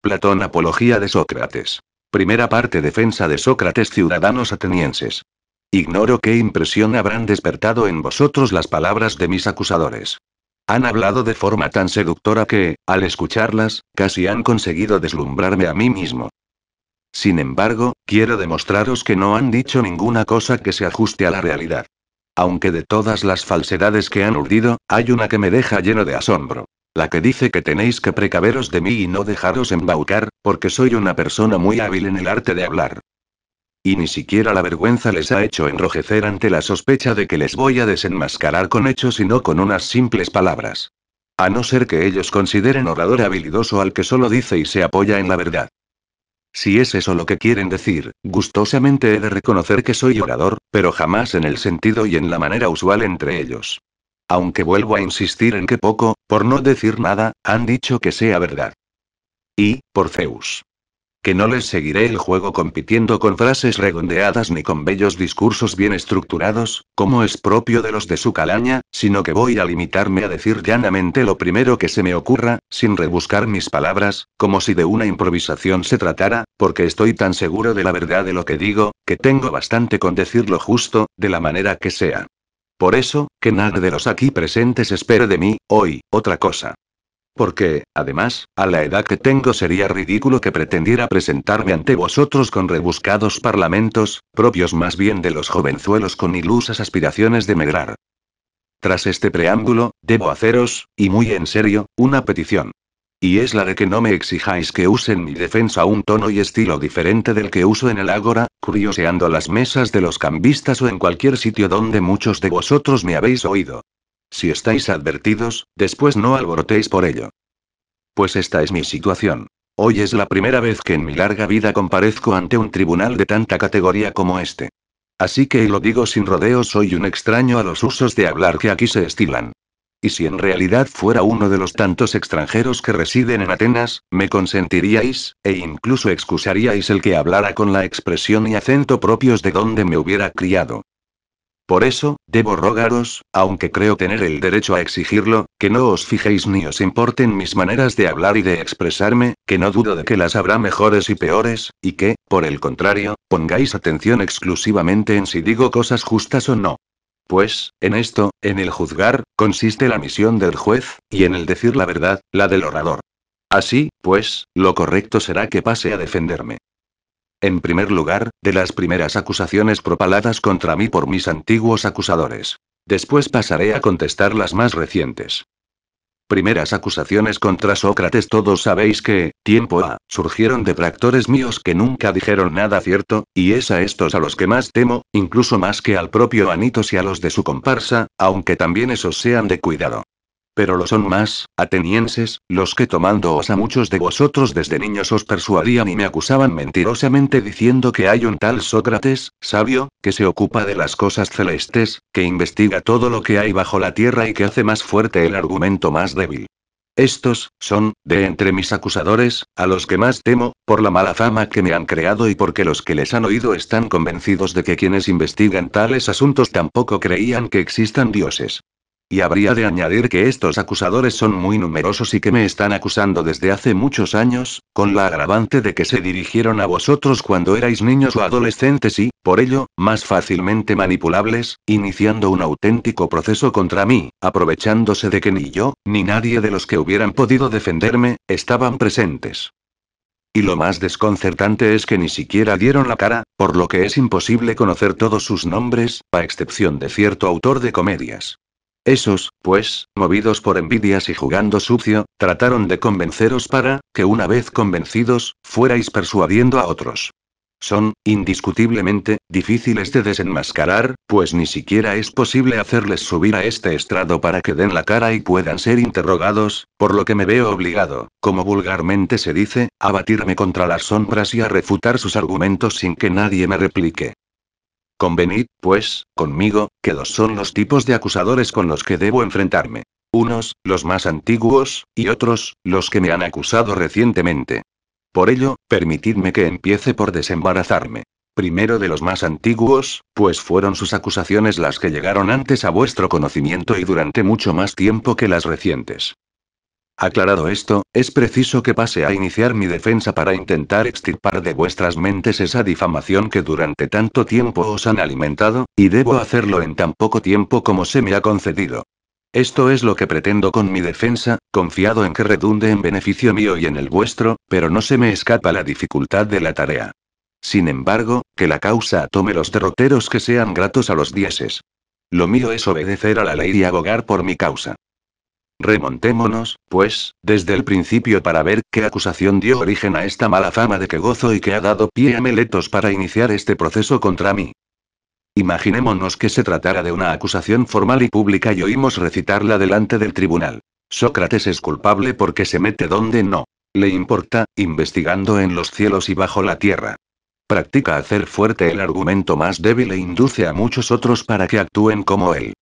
Platón, Apología de Sócrates. Primera parte, defensa de Sócrates, ciudadanos atenienses. Ignoro qué impresión habrán despertado en vosotros las palabras de mis acusadores. Han hablado de forma tan seductora que, al escucharlas, casi han conseguido deslumbrarme a mí mismo. Sin embargo, quiero demostraros que no han dicho ninguna cosa que se ajuste a la realidad. Aunque de todas las falsedades que han urdido, hay una que me deja lleno de asombro. La que dice que tenéis que precaveros de mí y no dejaros embaucar, porque soy una persona muy hábil en el arte de hablar. Y ni siquiera la vergüenza les ha hecho enrojecer ante la sospecha de que les voy a desenmascarar con hechos y no con unas simples palabras. A no ser que ellos consideren orador habilidoso al que solo dice y se apoya en la verdad. Si es eso lo que quieren decir, gustosamente he de reconocer que soy orador, pero jamás en el sentido y en la manera usual entre ellos. Aunque vuelvo a insistir en que poco, por no decir nada, han dicho que sea verdad. Y, por Zeus, que no les seguiré el juego compitiendo con frases redondeadas ni con bellos discursos bien estructurados, como es propio de los de su calaña, sino que voy a limitarme a decir llanamente lo primero que se me ocurra, sin rebuscar mis palabras, como si de una improvisación se tratara, porque estoy tan seguro de la verdad de lo que digo, que tengo bastante con decir lo justo, de la manera que sea. Por eso, que nadie de los aquí presentes espere de mí, hoy, otra cosa. Porque, además, a la edad que tengo sería ridículo que pretendiera presentarme ante vosotros con rebuscados parlamentos, propios más bien de los jovenzuelos con ilusas aspiraciones de medrar. Tras este preámbulo, debo haceros, y muy en serio, una petición. Y es la de que no me exijáis que use en mi defensa un tono y estilo diferente del que uso en el ágora, curioseando las mesas de los cambistas o en cualquier sitio donde muchos de vosotros me habéis oído. Si estáis advertidos, después no alborotéis por ello. Pues esta es mi situación. Hoy es la primera vez que en mi larga vida comparezco ante un tribunal de tanta categoría como este. Así que, y lo digo sin rodeos, soy un extraño a los usos de hablar que aquí se estilan. Y si en realidad fuera uno de los tantos extranjeros que residen en Atenas, me consentiríais, e incluso excusaríais el que hablara con la expresión y acento propios de donde me hubiera criado. Por eso, debo rogaros, aunque creo tener el derecho a exigirlo, que no os fijéis ni os importen mis maneras de hablar y de expresarme, que no dudo de que las habrá mejores y peores, y que, por el contrario, pongáis atención exclusivamente en si digo cosas justas o no. Pues, en esto, en el juzgar, consiste la misión del juez, y en el decir la verdad, la del orador. Así, pues, lo correcto será que pase a defenderme. En primer lugar, de las primeras acusaciones propaladas contra mí por mis antiguos acusadores. Después pasaré a contestar las más recientes. Primeras acusaciones contra Sócrates. Todos sabéis que, tiempo ha, surgieron detractores míos que nunca dijeron nada cierto, y es a estos a los que más temo, incluso más que al propio Anitos y a los de su comparsa, aunque también esos sean de cuidado. Pero lo son más, atenienses, los que tomándoos a muchos de vosotros desde niños os persuadían y me acusaban mentirosamente diciendo que hay un tal Sócrates, sabio, que se ocupa de las cosas celestes, que investiga todo lo que hay bajo la tierra y que hace más fuerte el argumento más débil. Estos, son, de entre mis acusadores, a los que más temo, por la mala fama que me han creado y porque los que les han oído están convencidos de que quienes investigan tales asuntos tampoco creían que existan dioses. Y habría de añadir que estos acusadores son muy numerosos y que me están acusando desde hace muchos años, con la agravante de que se dirigieron a vosotros cuando erais niños o adolescentes y, por ello, más fácilmente manipulables, iniciando un auténtico proceso contra mí, aprovechándose de que ni yo, ni nadie de los que hubieran podido defenderme, estaban presentes. Y lo más desconcertante es que ni siquiera dieron la cara, por lo que es imposible conocer todos sus nombres, a excepción de cierto autor de comedias. Esos, pues, movidos por envidias y jugando sucio, trataron de convenceros para, que una vez convencidos, fuerais persuadiendo a otros. Son, indiscutiblemente, difíciles de desenmascarar, pues ni siquiera es posible hacerles subir a este estrado para que den la cara y puedan ser interrogados, por lo que me veo obligado, como vulgarmente se dice, a batirme contra las sombras y a refutar sus argumentos sin que nadie me replique. Convenid, pues, conmigo, que dos son los tipos de acusadores con los que debo enfrentarme. Unos, los más antiguos, y otros, los que me han acusado recientemente. Por ello, permitidme que empiece por desembarazarme. Primero de los más antiguos, pues fueron sus acusaciones las que llegaron antes a vuestro conocimiento y durante mucho más tiempo que las recientes. Aclarado esto, es preciso que pase a iniciar mi defensa para intentar extirpar de vuestras mentes esa difamación que durante tanto tiempo os han alimentado, y debo hacerlo en tan poco tiempo como se me ha concedido. Esto es lo que pretendo con mi defensa, confiado en que redunde en beneficio mío y en el vuestro, pero no se me escapa la dificultad de la tarea. Sin embargo, que la causa tome los derroteros que sean gratos a los dioses. Lo mío es obedecer a la ley y abogar por mi causa. Remontémonos, pues, desde el principio para ver qué acusación dio origen a esta mala fama de que gozo y que ha dado pie a Meletos para iniciar este proceso contra mí. Imaginémonos que se tratara de una acusación formal y pública y oímos recitarla delante del tribunal. Sócrates es culpable porque se mete donde no le importa, investigando en los cielos y bajo la tierra. Practica hacer fuerte el argumento más débil e induce a muchos otros para que actúen como él.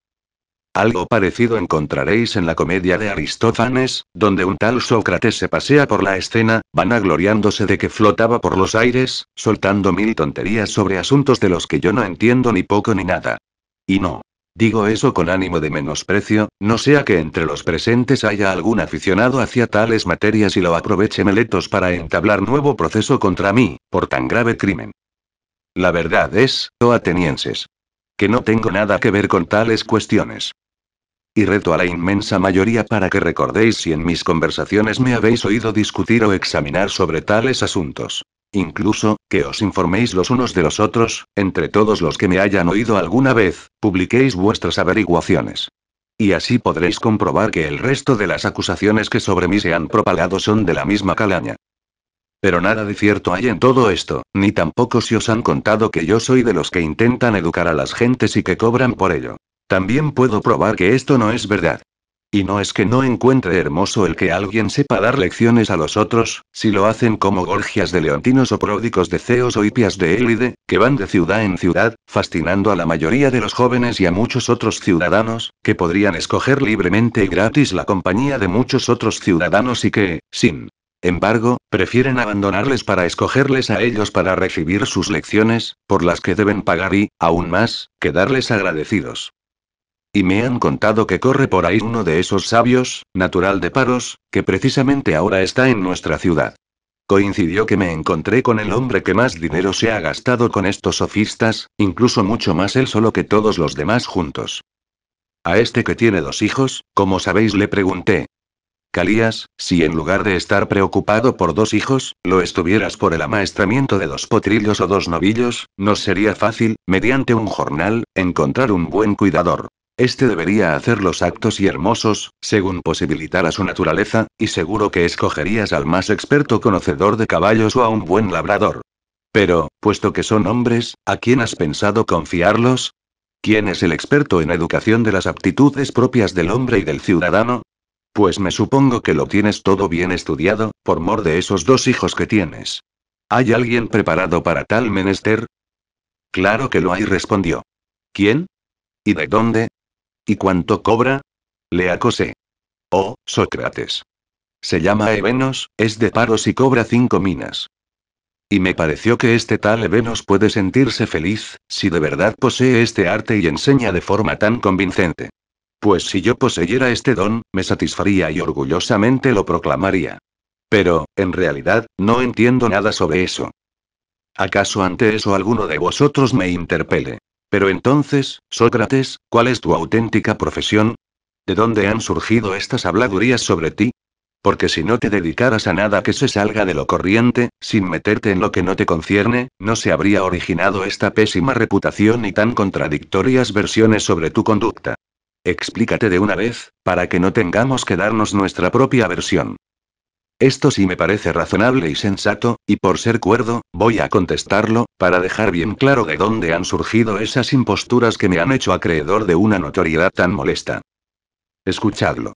Algo parecido encontraréis en la comedia de Aristófanes, donde un tal Sócrates se pasea por la escena, vanagloriándose de que flotaba por los aires, soltando mil tonterías sobre asuntos de los que yo no entiendo ni poco ni nada. Y no. Digo eso con ánimo de menosprecio, no sea que entre los presentes haya algún aficionado hacia tales materias y lo aproveche Meletos para entablar nuevo proceso contra mí, por tan grave crimen. La verdad es, oh atenienses, que no tengo nada que ver con tales cuestiones. Y reto a la inmensa mayoría para que recordéis si en mis conversaciones me habéis oído discutir o examinar sobre tales asuntos. Incluso, que os informéis los unos de los otros, entre todos los que me hayan oído alguna vez, publiquéis vuestras averiguaciones. Y así podréis comprobar que el resto de las acusaciones que sobre mí se han propagado son de la misma calaña. Pero nada de cierto hay en todo esto, ni tampoco si os han contado que yo soy de los que intentan educar a las gentes y que cobran por ello. También puedo probar que esto no es verdad. Y no es que no encuentre hermoso el que alguien sepa dar lecciones a los otros, si lo hacen como Gorgias de Leontinos o pródicos de Ceos o Hipias de Élide, que van de ciudad en ciudad, fascinando a la mayoría de los jóvenes y a muchos otros ciudadanos, que podrían escoger libremente y gratis la compañía de muchos otros ciudadanos y que, sin embargo, prefieren abandonarles para escogerles a ellos para recibir sus lecciones, por las que deben pagar y, aún más, quedarles agradecidos. Y me han contado que corre por ahí uno de esos sabios, natural de Paros, que precisamente ahora está en nuestra ciudad. Coincidió que me encontré con el hombre que más dinero se ha gastado con estos sofistas, incluso mucho más él solo que todos los demás juntos. A este que tiene 2 hijos, ¿cómo sabéis? Le pregunté. Calías, si en lugar de estar preocupado por 2 hijos, lo estuvieras por el amaestramiento de 2 potrillos o 2 novillos, nos sería fácil, mediante un jornal, encontrar un buen cuidador. Este debería hacer los actos y hermosos, según posibilitara su naturaleza, y seguro que escogerías al más experto conocedor de caballos o a un buen labrador. Pero, puesto que son hombres, ¿a quién has pensado confiarlos? ¿Quién es el experto en educación de las aptitudes propias del hombre y del ciudadano? Pues me supongo que lo tienes todo bien estudiado, por mor de esos 2 hijos que tienes. ¿Hay alguien preparado para tal menester? Claro que lo hay, respondió. ¿Quién? ¿Y de dónde? ¿Y cuánto cobra? Le acosé. Oh, Sócrates. Se llama Evenos, es de Paros y cobra 5 minas. Y me pareció que este tal Evenos puede sentirse feliz, si de verdad posee este arte y enseña de forma tan convincente. Pues si yo poseyera este don, me satisfaría y orgullosamente lo proclamaría. Pero, en realidad, no entiendo nada sobre eso. ¿Acaso ante eso alguno de vosotros me interpele? Pero entonces, Sócrates, ¿cuál es tu auténtica profesión? ¿De dónde han surgido estas habladurías sobre ti? Porque si no te dedicaras a nada que se salga de lo corriente, sin meterte en lo que no te concierne, no se habría originado esta pésima reputación y tan contradictorias versiones sobre tu conducta. Explícate de una vez, para que no tengamos que darnos nuestra propia versión. Esto sí me parece razonable y sensato, y por ser cuerdo, voy a contestarlo, para dejar bien claro de dónde han surgido esas imposturas que me han hecho acreedor de una notoriedad tan molesta. Escuchadlo.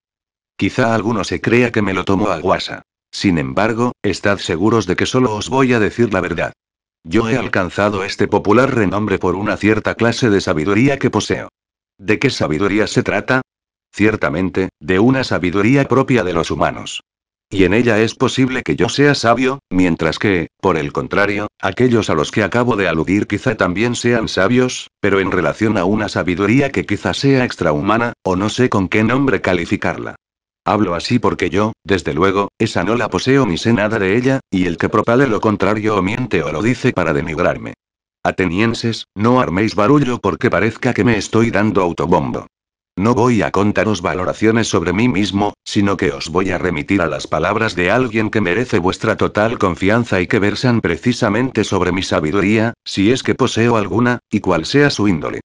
Quizá alguno se crea que me lo tomo a guasa. Sin embargo, estad seguros de que solo os voy a decir la verdad. Yo he alcanzado este popular renombre por una cierta clase de sabiduría que poseo. ¿De qué sabiduría se trata? Ciertamente, de una sabiduría propia de los humanos. Y en ella es posible que yo sea sabio, mientras que, por el contrario, aquellos a los que acabo de aludir quizá también sean sabios, pero en relación a una sabiduría que quizá sea extrahumana, o no sé con qué nombre calificarla. Hablo así porque yo, desde luego, esa no la poseo ni sé nada de ella, y el que propale lo contrario o miente o lo dice para denigrarme. Atenienses, no arméis barullo porque parezca que me estoy dando autobombo. No voy a contaros valoraciones sobre mí mismo, sino que os voy a remitir a las palabras de alguien que merece vuestra total confianza y que versan precisamente sobre mi sabiduría, si es que poseo alguna, y cual sea su índole.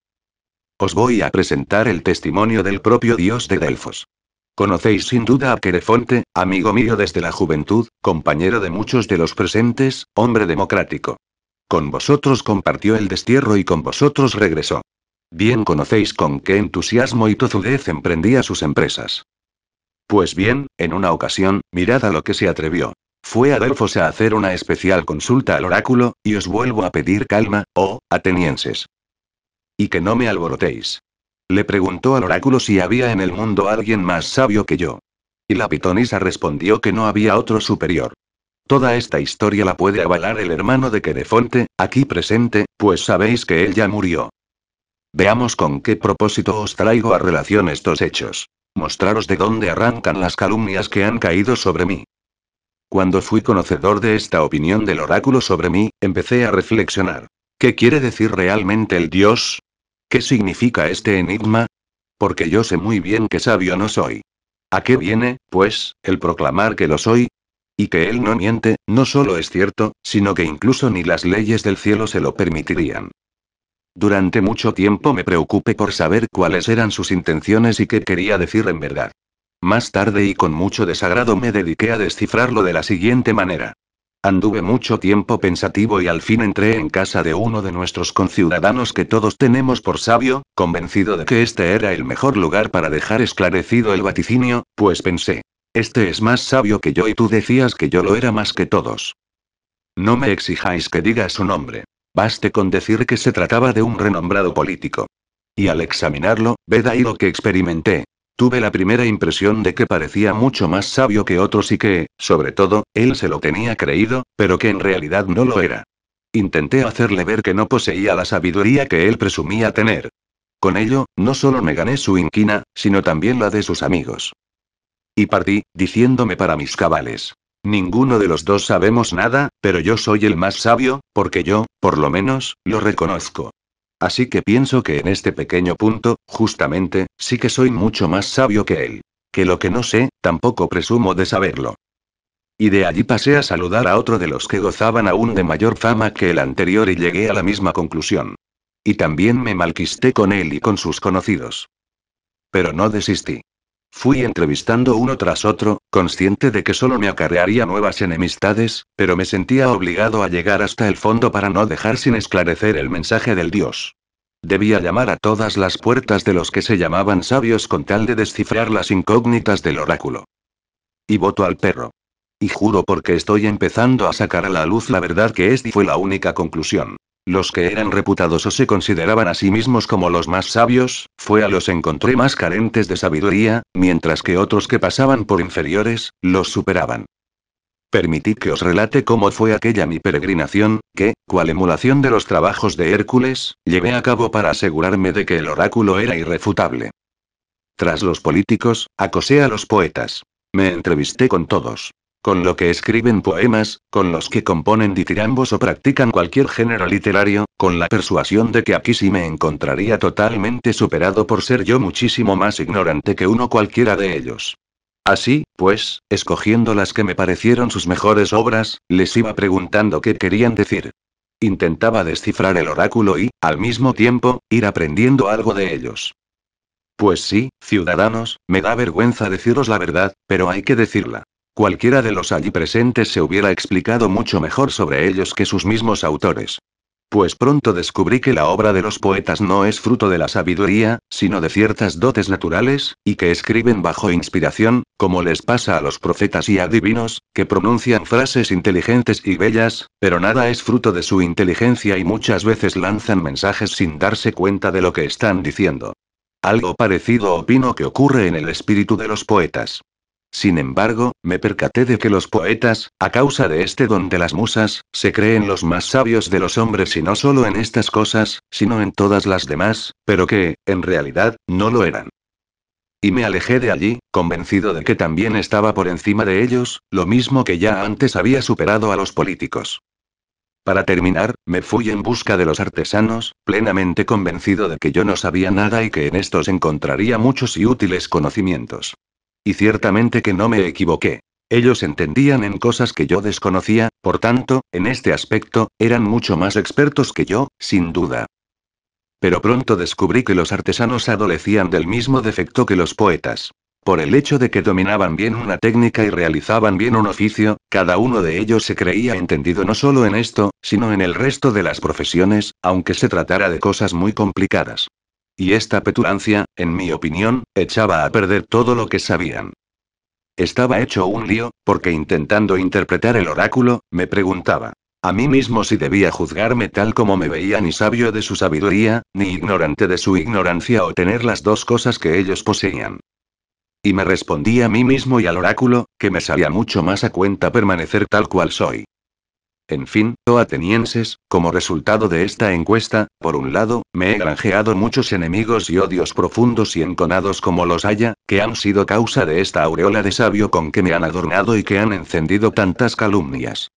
Os voy a presentar el testimonio del propio dios de Delfos. Conocéis sin duda a Querefonte, amigo mío desde la juventud, compañero de muchos de los presentes, hombre democrático. Con vosotros compartió el destierro y con vosotros regresó. Bien conocéis con qué entusiasmo y tozudez emprendía sus empresas. Pues bien, en una ocasión, mirad a lo que se atrevió. Fue a Delfos a hacer una especial consulta al oráculo, y os vuelvo a pedir calma, oh, atenienses. Y que no me alborotéis. Le preguntó al oráculo si había en el mundo alguien más sabio que yo. Y la pitonisa respondió que no había otro superior. Toda esta historia la puede avalar el hermano de Querefonte, aquí presente, pues sabéis que él ya murió. Veamos con qué propósito os traigo a relación estos hechos. Mostraros de dónde arrancan las calumnias que han caído sobre mí. Cuando fui conocedor de esta opinión del oráculo sobre mí, empecé a reflexionar. ¿Qué quiere decir realmente el dios? ¿Qué significa este enigma? Porque yo sé muy bien que sabio no soy. ¿A qué viene, pues, el proclamar que lo soy? Y que él no miente, no solo es cierto, sino que incluso ni las leyes del cielo se lo permitirían. Durante mucho tiempo me preocupé por saber cuáles eran sus intenciones y qué quería decir en verdad. Más tarde y con mucho desagrado me dediqué a descifrarlo de la siguiente manera. Anduve mucho tiempo pensativo y al fin entré en casa de uno de nuestros conciudadanos que todos tenemos por sabio, convencido de que este era el mejor lugar para dejar esclarecido el vaticinio, pues pensé. Este es más sabio que yo y tú decías que yo lo era más que todos. No me exijáis que diga su nombre. Baste con decir que se trataba de un renombrado político. Y al examinarlo, ved ahí lo que experimenté. Tuve la primera impresión de que parecía mucho más sabio que otros y que, sobre todo, él se lo tenía creído, pero que en realidad no lo era. Intenté hacerle ver que no poseía la sabiduría que él presumía tener. Con ello, no solo me gané su inquina, sino también la de sus amigos. Y partí, diciéndome para mis cabales. Ninguno de los dos sabemos nada, pero yo soy el más sabio, porque yo, por lo menos, lo reconozco. Así que pienso que en este pequeño punto, justamente, sí que soy mucho más sabio que él. Que lo que no sé, tampoco presumo de saberlo. Y de allí pasé a saludar a otro de los que gozaban aún de mayor fama que el anterior y llegué a la misma conclusión. Y también me malquisté con él y con sus conocidos. Pero no desistí. Fui entrevistando uno tras otro, consciente de que solo me acarrearía nuevas enemistades, pero me sentía obligado a llegar hasta el fondo para no dejar sin esclarecer el mensaje del dios. Debía llamar a todas las puertas de los que se llamaban sabios con tal de descifrar las incógnitas del oráculo. Y voto al perro. Y juro porque estoy empezando a sacar a la luz la verdad que esta fue la única conclusión. Los que eran reputados o se consideraban a sí mismos como los más sabios, fue a los encontré más carentes de sabiduría, mientras que otros que pasaban por inferiores, los superaban. Permitid que os relate cómo fue aquella mi peregrinación, que, cual emulación de los trabajos de Hércules, llevé a cabo para asegurarme de que el oráculo era irrefutable. Tras los políticos, acosé a los poetas. Me entrevisté con todos. Con los que escriben poemas, con los que componen ditirambos o practican cualquier género literario, con la persuasión de que aquí sí me encontraría totalmente superado por ser yo muchísimo más ignorante que uno cualquiera de ellos. Así, pues, escogiendo las que me parecieron sus mejores obras, les iba preguntando qué querían decir. Intentaba descifrar el oráculo y, al mismo tiempo, ir aprendiendo algo de ellos. Pues sí, ciudadanos, me da vergüenza deciros la verdad, pero hay que decirla. Cualquiera de los allí presentes se hubiera explicado mucho mejor sobre ellos que sus mismos autores. Pues pronto descubrí que la obra de los poetas no es fruto de la sabiduría, sino de ciertas dotes naturales, y que escriben bajo inspiración, como les pasa a los profetas y adivinos, que pronuncian frases inteligentes y bellas, pero nada es fruto de su inteligencia y muchas veces lanzan mensajes sin darse cuenta de lo que están diciendo. Algo parecido opino que ocurre en el espíritu de los poetas. Sin embargo, me percaté de que los poetas, a causa de este don de las musas, se creen los más sabios de los hombres y no solo en estas cosas, sino en todas las demás, pero que, en realidad, no lo eran. Y me alejé de allí, convencido de que también estaba por encima de ellos, lo mismo que ya antes había superado a los políticos. Para terminar, me fui en busca de los artesanos, plenamente convencido de que yo no sabía nada y que en estos encontraría muchos y útiles conocimientos. Y ciertamente que no me equivoqué. Ellos entendían en cosas que yo desconocía, por tanto, en este aspecto, eran mucho más expertos que yo, sin duda. Pero pronto descubrí que los artesanos adolecían del mismo defecto que los poetas. Por el hecho de que dominaban bien una técnica y realizaban bien un oficio, cada uno de ellos se creía entendido no solo en esto, sino en el resto de las profesiones, aunque se tratara de cosas muy complicadas. Y esta petulancia, en mi opinión, echaba a perder todo lo que sabían. Estaba hecho un lío, porque intentando interpretar el oráculo, me preguntaba a mí mismo si debía juzgarme tal como me veía ni sabio de su sabiduría, ni ignorante de su ignorancia o tener las dos cosas que ellos poseían. Y me respondí a mí mismo y al oráculo, que me salía mucho más a cuenta permanecer tal cual soy. En fin, oh atenienses, como resultado de esta encuesta, por un lado, me he granjeado muchos enemigos y odios profundos y enconados como los haya, que han sido causa de esta aureola de sabio con que me han adornado y que han encendido tantas calumnias.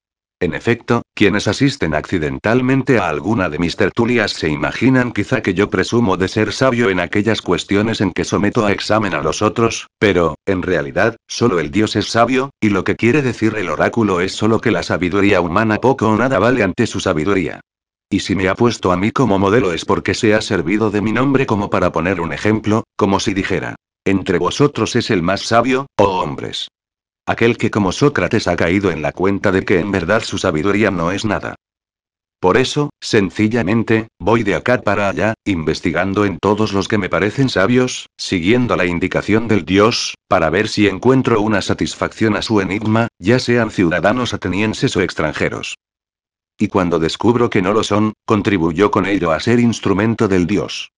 En efecto, quienes asisten accidentalmente a alguna de mis tertulias se imaginan quizá que yo presumo de ser sabio en aquellas cuestiones en que someto a examen a los otros, pero, en realidad, solo el Dios es sabio, y lo que quiere decir el oráculo es solo que la sabiduría humana poco o nada vale ante su sabiduría. Y si me ha puesto a mí como modelo es porque se ha servido de mi nombre como para poner un ejemplo, como si dijera, entre vosotros es el más sabio, oh hombres. Aquel que como Sócrates ha caído en la cuenta de que en verdad su sabiduría no es nada. Por eso, sencillamente, voy de acá para allá, investigando en todos los que me parecen sabios, siguiendo la indicación del Dios, para ver si encuentro una satisfacción a su enigma, ya sean ciudadanos atenienses o extranjeros. Y cuando descubro que no lo son, contribuyo con ello a ser instrumento del Dios.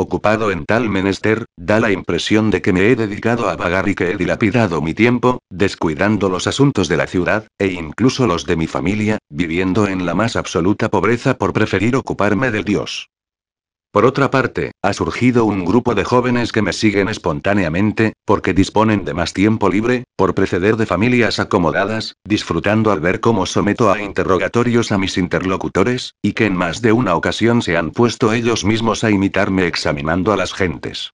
Ocupado en tal menester, da la impresión de que me he dedicado a vagar y que he dilapidado mi tiempo, descuidando los asuntos de la ciudad, e incluso los de mi familia, viviendo en la más absoluta pobreza por preferir ocuparme del Dios. Por otra parte, ha surgido un grupo de jóvenes que me siguen espontáneamente, porque disponen de más tiempo libre, por proceder de familias acomodadas, disfrutando al ver cómo someto a interrogatorios a mis interlocutores, y que en más de una ocasión se han puesto ellos mismos a imitarme examinando a las gentes.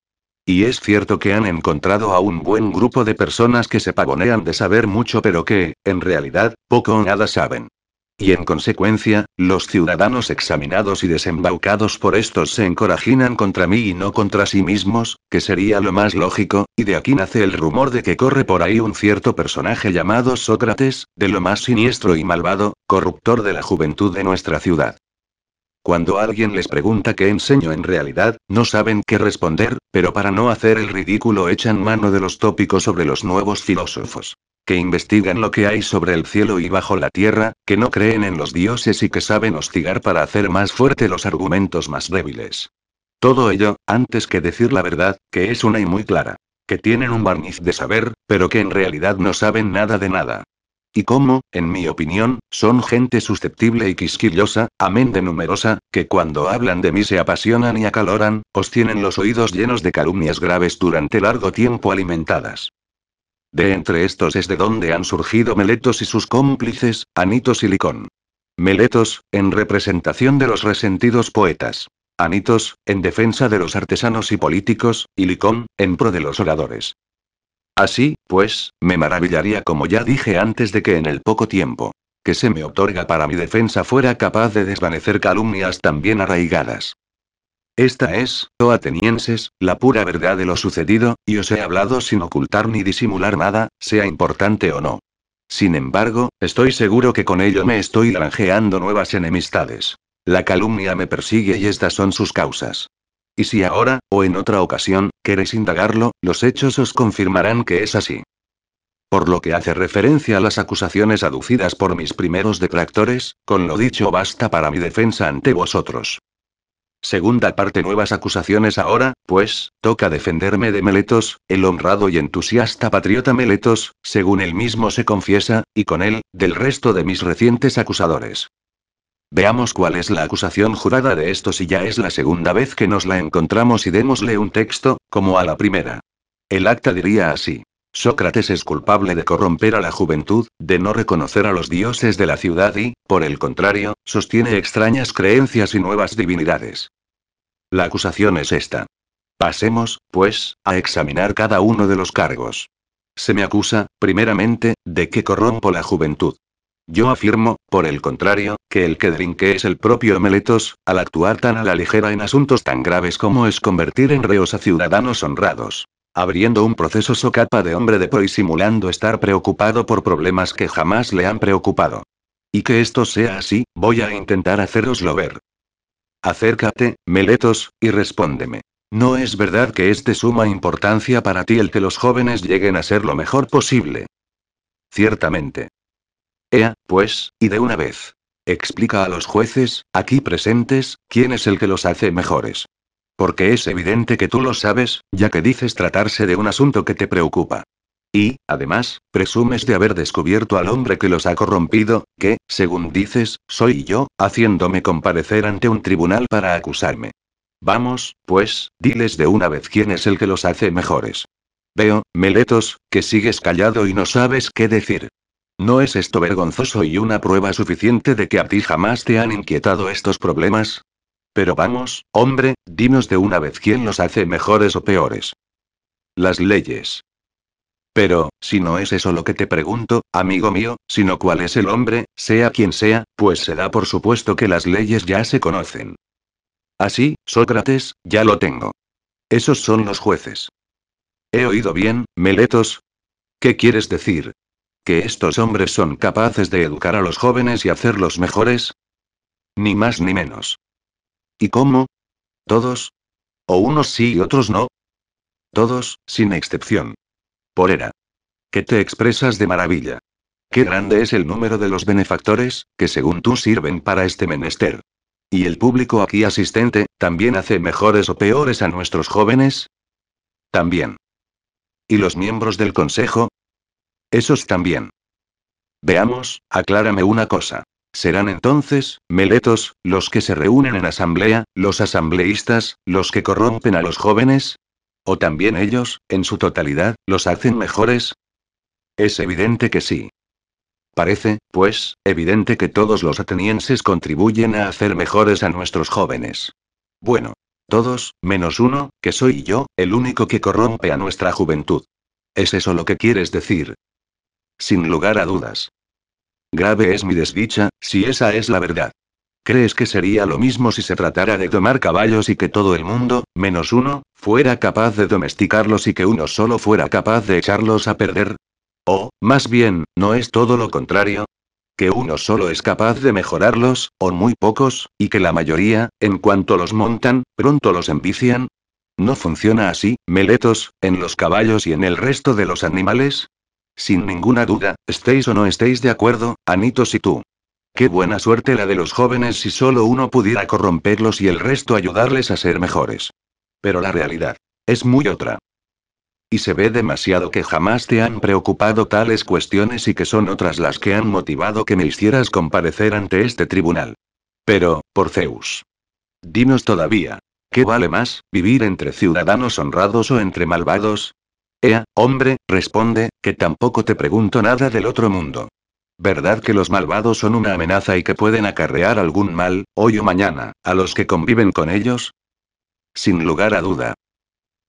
Y es cierto que han encontrado a un buen grupo de personas que se pavonean de saber mucho pero que, en realidad, poco o nada saben. Y en consecuencia, los ciudadanos examinados y desembaucados por estos se encorajinan contra mí y no contra sí mismos, que sería lo más lógico, y de aquí nace el rumor de que corre por ahí un cierto personaje llamado Sócrates, de lo más siniestro y malvado, corruptor de la juventud de nuestra ciudad. Cuando alguien les pregunta qué enseño en realidad, no saben qué responder, pero para no hacer el ridículo echan mano de los tópicos sobre los nuevos filósofos que investigan lo que hay sobre el cielo y bajo la tierra, que no creen en los dioses y que saben hostigar para hacer más fuerte los argumentos más débiles. Todo ello, antes que decir la verdad, que es una y muy clara. Que tienen un barniz de saber, pero que en realidad no saben nada de nada. Y como, en mi opinión, son gente susceptible y quisquillosa, amén de numerosa, que cuando hablan de mí se apasionan y acaloran, os tienen los oídos llenos de calumnias graves durante largo tiempo alimentadas. De entre estos es de donde han surgido Meletos y sus cómplices, Anitos y Licón. Meletos, en representación de los resentidos poetas. Anitos, en defensa de los artesanos y políticos, y Licón, en pro de los oradores. Así, pues, me maravillaría como ya dije antes de que en el poco tiempo que se me otorga para mi defensa fuera capaz de desvanecer calumnias tan bien arraigadas. Esta es, oh atenienses, la pura verdad de lo sucedido, y os he hablado sin ocultar ni disimular nada, sea importante o no. Sin embargo, estoy seguro que con ello me estoy granjeando nuevas enemistades. La calumnia me persigue y estas son sus causas. Y si ahora, o en otra ocasión, queréis indagarlo, los hechos os confirmarán que es así. Por lo que hace referencia a las acusaciones aducidas por mis primeros detractores, con lo dicho basta para mi defensa ante vosotros. Segunda parte. Nuevas acusaciones ahora, pues, toca defenderme de Meletos, el honrado y entusiasta patriota Meletos, según él mismo se confiesa, y con él, del resto de mis recientes acusadores. Veamos cuál es la acusación jurada de estos y ya es la segunda vez que nos la encontramos y démosle un texto, como a la primera. El acta diría así. Sócrates es culpable de corromper a la juventud, de no reconocer a los dioses de la ciudad y, por el contrario, sostiene extrañas creencias y nuevas divinidades. La acusación es esta. Pasemos, pues, a examinar cada uno de los cargos. Se me acusa, primeramente, de que corrompo la juventud. Yo afirmo, por el contrario, que el que delinque es el propio Meletos, al actuar tan a la ligera en asuntos tan graves como es convertir en reos a ciudadanos honrados. Abriendo un proceso socapa de hombre de pro y simulando estar preocupado por problemas que jamás le han preocupado. Y que esto sea así, voy a intentar hacéroslo ver. Acércate, Meletos, y respóndeme. ¿No es verdad que es de suma importancia para ti el que los jóvenes lleguen a ser lo mejor posible? Ciertamente. Ea, pues, y de una vez. Explica a los jueces, aquí presentes, quién es el que los hace mejores. Porque es evidente que tú lo sabes, ya que dices tratarse de un asunto que te preocupa. Y, además, presumes de haber descubierto al hombre que los ha corrompido, que, según dices, soy yo, haciéndome comparecer ante un tribunal para acusarme. Vamos, pues, diles de una vez quién es el que los hace mejores. Veo, Meletos, que sigues callado y no sabes qué decir. ¿No es esto vergonzoso y una prueba suficiente de que a ti jamás te han inquietado estos problemas? Pero vamos, hombre, dinos de una vez quién los hace mejores o peores. Las leyes. Pero, si no es eso lo que te pregunto, amigo mío, sino cuál es el hombre, sea quien sea, pues se da por supuesto que las leyes ya se conocen. Así, Sócrates, ya lo tengo. Esos son los jueces. ¿He oído bien, Meletos? ¿Qué quieres decir? ¿Que estos hombres son capaces de educar a los jóvenes y hacerlos mejores? Ni más ni menos. ¿Y cómo? ¿Todos? ¿O unos sí y otros no? Todos, sin excepción. Por era. ¿Qué te expresas de maravilla? Qué grande es el número de los benefactores, que según tú sirven para este menester. ¿Y el público aquí asistente, también hace mejores o peores a nuestros jóvenes? También. ¿Y los miembros del consejo? Esos también. Veamos, aclárame una cosa. ¿Serán entonces, Meletos, los que se reúnen en asamblea, los asambleístas, los que corrompen a los jóvenes? ¿O también ellos, en su totalidad, los hacen mejores? Es evidente que sí. Parece, pues, evidente que todos los atenienses contribuyen a hacer mejores a nuestros jóvenes. Bueno. Todos, menos uno, que soy yo, el único que corrompe a nuestra juventud. ¿Es eso lo que quieres decir? Sin lugar a dudas. Grave es mi desdicha, si esa es la verdad. ¿Crees que sería lo mismo si se tratara de domar caballos y que todo el mundo, menos uno, fuera capaz de domesticarlos y que uno solo fuera capaz de echarlos a perder? O, más bien, ¿no es todo lo contrario? Que uno solo es capaz de mejorarlos, o muy pocos, y que la mayoría, en cuanto los montan, pronto los envician. ¿No funciona así, Meletos, en los caballos y en el resto de los animales? Sin ninguna duda, estéis o no estéis de acuerdo, Anitos y tú. Qué buena suerte la de los jóvenes si solo uno pudiera corromperlos y el resto ayudarles a ser mejores. Pero la realidad es muy otra. Y se ve demasiado que jamás te han preocupado tales cuestiones y que son otras las que han motivado que me hicieras comparecer ante este tribunal. Pero, por Zeus. Dinos todavía. ¿Qué vale más, vivir entre ciudadanos honrados o entre malvados? Ea, hombre, responde, que tampoco te pregunto nada del otro mundo. ¿Verdad que los malvados son una amenaza y que pueden acarrear algún mal, hoy o mañana, a los que conviven con ellos? Sin lugar a duda.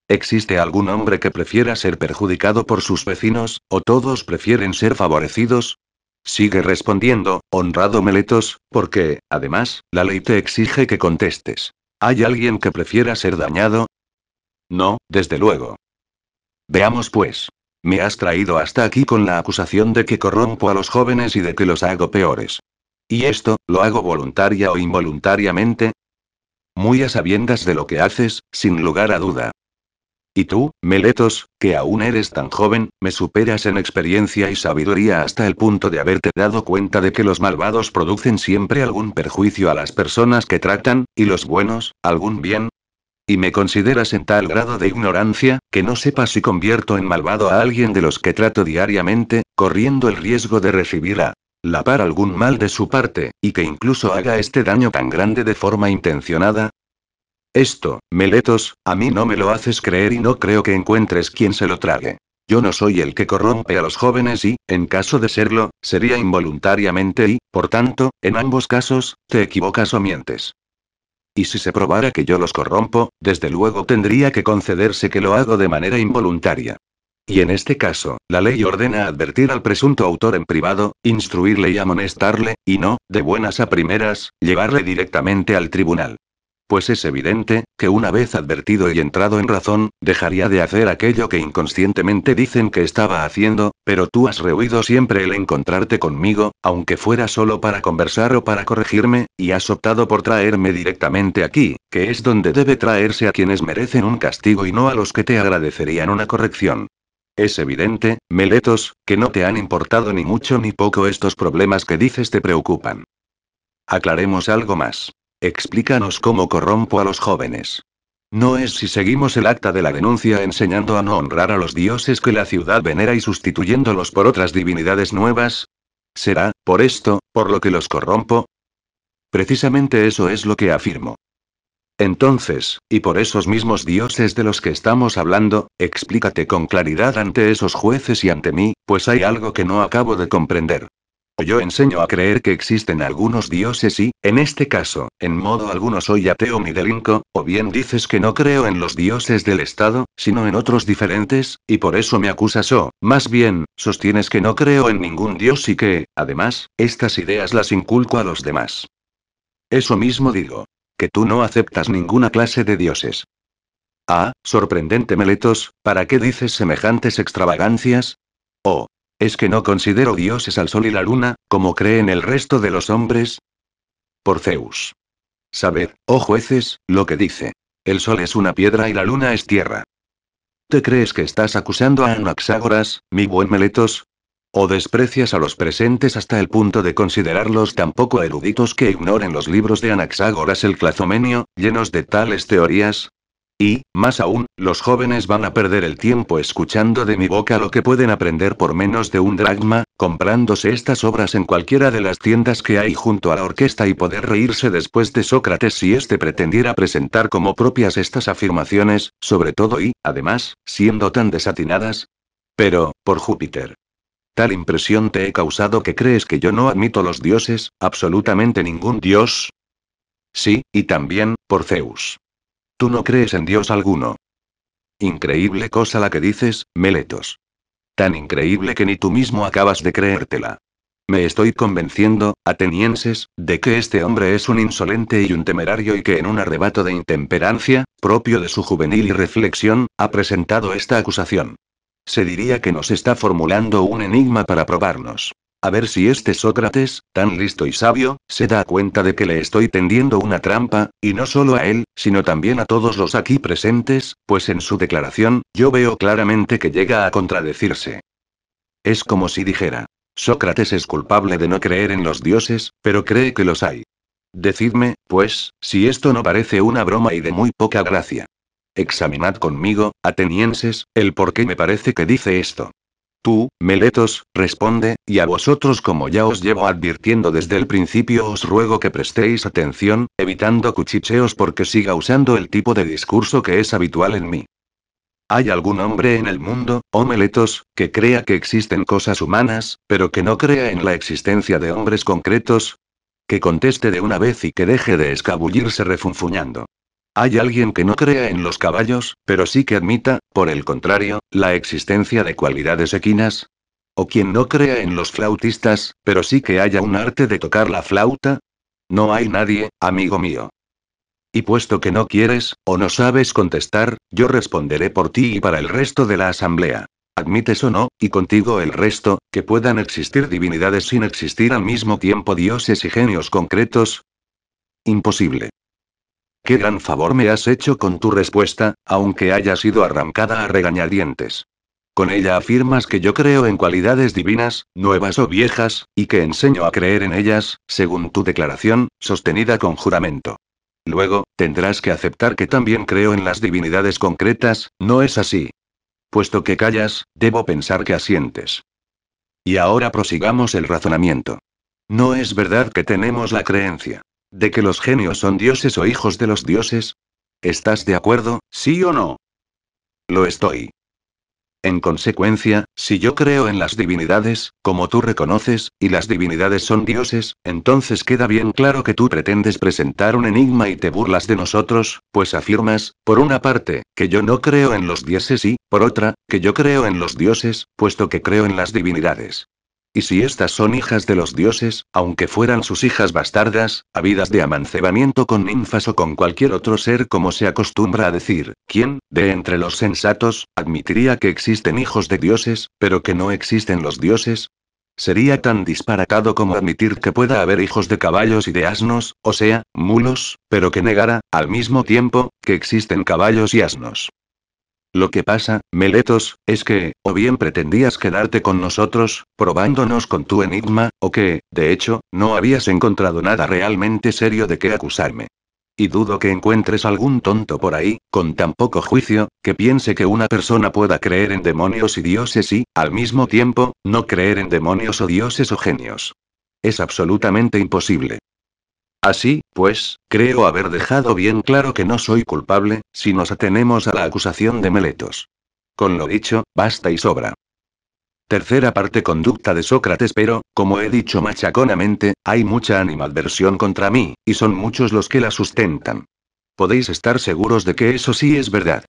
¿Existe algún hombre que prefiera ser perjudicado por sus vecinos, o todos prefieren ser favorecidos? Sigue respondiendo, honrado Meletos, porque, además, la ley te exige que contestes. ¿Hay alguien que prefiera ser dañado? No, desde luego. Veamos pues. Me has traído hasta aquí con la acusación de que corrompo a los jóvenes y de que los hago peores. ¿Y esto, lo hago voluntaria o involuntariamente? Muy a sabiendas de lo que haces, sin lugar a duda. Y tú, Meletos, que aún eres tan joven, me superas en experiencia y sabiduría hasta el punto de haberte dado cuenta de que los malvados producen siempre algún perjuicio a las personas que tratan, y los buenos, algún bien. Y me consideras en tal grado de ignorancia, que no sepas si convierto en malvado a alguien de los que trato diariamente, corriendo el riesgo de recibir a la par algún mal de su parte, y que incluso haga este daño tan grande de forma intencionada. Esto, Meletos, a mí no me lo haces creer y no creo que encuentres quien se lo trague. Yo no soy el que corrompe a los jóvenes y, en caso de serlo, sería involuntariamente y, por tanto, en ambos casos, te equivocas o mientes. Y si se probara que yo los corrompo, desde luego tendría que concederse que lo hago de manera involuntaria. Y en este caso, la ley ordena advertir al presunto autor en privado, instruirle y amonestarle, y no, de buenas a primeras, llevarle directamente al tribunal. Pues es evidente, que una vez advertido y entrado en razón, dejaría de hacer aquello que inconscientemente dicen que estaba haciendo, pero tú has rehuido siempre el encontrarte conmigo, aunque fuera solo para conversar o para corregirme, y has optado por traerme directamente aquí, que es donde debe traerse a quienes merecen un castigo y no a los que te agradecerían una corrección. Es evidente, Meletos, que no te han importado ni mucho ni poco estos problemas que dices te preocupan. Aclaremos algo más. Explícanos cómo corrompo a los jóvenes. ¿No es si seguimos el acta de la denuncia enseñando a no honrar a los dioses que la ciudad venera y sustituyéndolos por otras divinidades nuevas? ¿Será, por esto, por lo que los corrompo? Precisamente eso es lo que afirmo. Entonces, y por esos mismos dioses de los que estamos hablando, explícate con claridad ante esos jueces y ante mí, pues hay algo que no acabo de comprender. O yo enseño a creer que existen algunos dioses y, en este caso, en modo alguno soy ateo ni delinco, o bien dices que no creo en los dioses del Estado, sino en otros diferentes, y por eso me acusas o, más bien, sostienes que no creo en ningún dios y que, además, estas ideas las inculco a los demás. Eso mismo digo. Que tú no aceptas ninguna clase de dioses. Ah, sorprendente Meletos, ¿para qué dices semejantes extravagancias? Oh, ¿es que no considero dioses al sol y la luna, como creen el resto de los hombres? Por Zeus. Sabed, oh jueces, lo que dice. El sol es una piedra y la luna es tierra. ¿Te crees que estás acusando a Anaxágoras, mi buen Meletos? ¿O desprecias a los presentes hasta el punto de considerarlos tan poco eruditos que ignoren los libros de Anaxágoras el Clazomenio, llenos de tales teorías? Y, más aún, los jóvenes van a perder el tiempo escuchando de mi boca lo que pueden aprender por menos de un dracma, comprándose estas obras en cualquiera de las tiendas que hay junto a la orquesta y poder reírse después de Sócrates si éste pretendiera presentar como propias estas afirmaciones, sobre todo y, además, siendo tan desatinadas. Pero, por Júpiter. Tal impresión te he causado que crees que yo no admito los dioses, absolutamente ningún dios. Sí, y también, por Zeus. Tú no crees en dios alguno. Increíble cosa la que dices, Meletos. Tan increíble que ni tú mismo acabas de creértela. Me estoy convenciendo, atenienses, de que este hombre es un insolente y un temerario y que en un arrebato de intemperancia, propio de su juvenil irreflexión, ha presentado esta acusación. Se diría que nos está formulando un enigma para probarnos. A ver si este Sócrates, tan listo y sabio, se da cuenta de que le estoy tendiendo una trampa, y no solo a él, sino también a todos los aquí presentes, pues en su declaración, yo veo claramente que llega a contradecirse. Es como si dijera, Sócrates es culpable de no creer en los dioses, pero cree que los hay. Decidme, pues, si esto no parece una broma y de muy poca gracia. Examinad conmigo, atenienses, el por qué me parece que dice esto. Tú, Meletos, responde, y a vosotros como ya os llevo advirtiendo desde el principio os ruego que prestéis atención, evitando cuchicheos porque siga usando el tipo de discurso que es habitual en mí. ¿Hay algún hombre en el mundo, oh Meletos, que crea que existen cosas humanas, pero que no crea en la existencia de hombres concretos? Que conteste de una vez y que deje de escabullirse refunfuñando. ¿Hay alguien que no crea en los caballos, pero sí que admita, por el contrario, la existencia de cualidades equinas? ¿O quien no crea en los flautistas, pero sí que haya un arte de tocar la flauta? No hay nadie, amigo mío. Y puesto que no quieres, o no sabes contestar, yo responderé por ti y para el resto de la asamblea. ¿Admites o no, y contigo el resto, que puedan existir divinidades sin existir al mismo tiempo dioses y genios concretos? Imposible. Qué gran favor me has hecho con tu respuesta, aunque haya sido arrancada a regañadientes. Con ella afirmas que yo creo en cualidades divinas, nuevas o viejas, y que enseño a creer en ellas, según tu declaración, sostenida con juramento. Luego, tendrás que aceptar que también creo en las divinidades concretas, ¿no es así? Puesto que callas, debo pensar que asientes. Y ahora prosigamos el razonamiento. ¿No es verdad que tenemos la creencia de que los genios son dioses o hijos de los dioses? ¿Estás de acuerdo, sí o no? Lo estoy. En consecuencia, si yo creo en las divinidades, como tú reconoces, y las divinidades son dioses, entonces queda bien claro que tú pretendes presentar un enigma y te burlas de nosotros, pues afirmas, por una parte, que yo no creo en los dioses y, por otra, que yo creo en los dioses, puesto que creo en las divinidades. Y si estas son hijas de los dioses, aunque fueran sus hijas bastardas, habidas de amancebamiento con ninfas o con cualquier otro ser como se acostumbra a decir, ¿quién, de entre los sensatos, admitiría que existen hijos de dioses, pero que no existen los dioses? Sería tan disparatado como admitir que pueda haber hijos de caballos y de asnos, o sea, mulos, pero que negara, al mismo tiempo, que existen caballos y asnos. Lo que pasa, Meletos, es que, o bien pretendías quedarte con nosotros, probándonos con tu enigma, o que, de hecho, no habías encontrado nada realmente serio de qué acusarme. Y dudo que encuentres algún tonto por ahí, con tan poco juicio, que piense que una persona pueda creer en demonios y dioses y, al mismo tiempo, no creer en demonios o dioses o genios. Es absolutamente imposible. Así, pues, creo haber dejado bien claro que no soy culpable, si nos atenemos a la acusación de Meletos. Con lo dicho, basta y sobra. Tercera parte: conducta de Sócrates. Pero, como he dicho machaconamente, hay mucha animadversión contra mí, y son muchos los que la sustentan. Podéis estar seguros de que eso sí es verdad.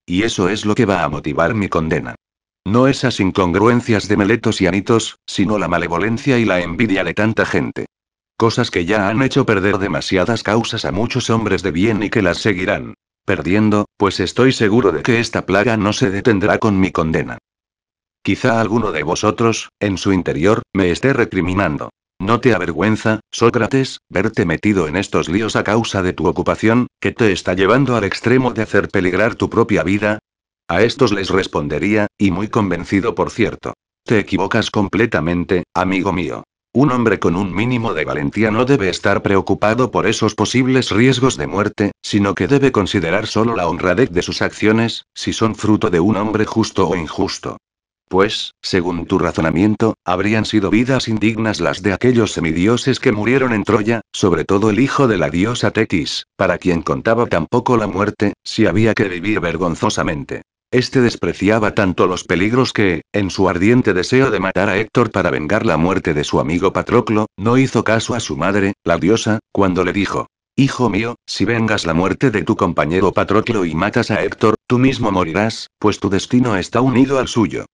Y eso es lo que va a motivar mi condena. No esas incongruencias de Meletos y Anitos, sino la malevolencia y la envidia de tanta gente. Cosas que ya han hecho perder demasiadas causas a muchos hombres de bien y que las seguirán perdiendo, pues estoy seguro de que esta plaga no se detendrá con mi condena. Quizá alguno de vosotros, en su interior, me esté recriminando. ¿No te avergüenza, Sócrates, verte metido en estos líos a causa de tu ocupación, que te está llevando al extremo de hacer peligrar tu propia vida? A estos les respondería, y muy convencido por cierto. Te equivocas completamente, amigo mío. Un hombre con un mínimo de valentía no debe estar preocupado por esos posibles riesgos de muerte, sino que debe considerar solo la honradez de sus acciones, si son fruto de un hombre justo o injusto. Pues, según tu razonamiento, habrían sido vidas indignas las de aquellos semidioses que murieron en Troya, sobre todo el hijo de la diosa Tetis, para quien contaba tan poco la muerte, si había que vivir vergonzosamente. Este despreciaba tanto los peligros que, en su ardiente deseo de matar a Héctor para vengar la muerte de su amigo Patroclo, no hizo caso a su madre, la diosa, cuando le dijo: Hijo mío, si vengas la muerte de tu compañero Patroclo y matas a Héctor, tú mismo morirás, pues tu destino está unido al suyo.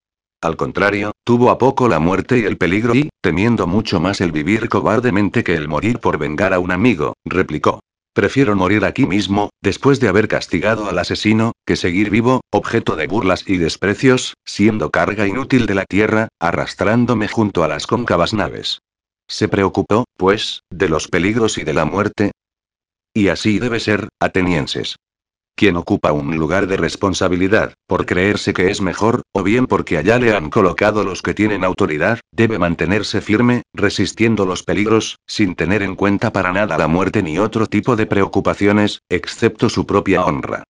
Al contrario, tuvo a poco la muerte y el peligro y, temiendo mucho más el vivir cobardemente que el morir por vengar a un amigo, replicó: Prefiero morir aquí mismo, después de haber castigado al asesino, que seguir vivo, objeto de burlas y desprecios, siendo carga inútil de la tierra, arrastrándome junto a las cóncavas naves. Se preocupó, pues, de los peligros y de la muerte. Y así debe ser, atenienses. Quien ocupa un lugar de responsabilidad, por creerse que es mejor, o bien porque allá le han colocado los que tienen autoridad, debe mantenerse firme, resistiendo los peligros, sin tener en cuenta para nada la muerte ni otro tipo de preocupaciones, excepto su propia honra.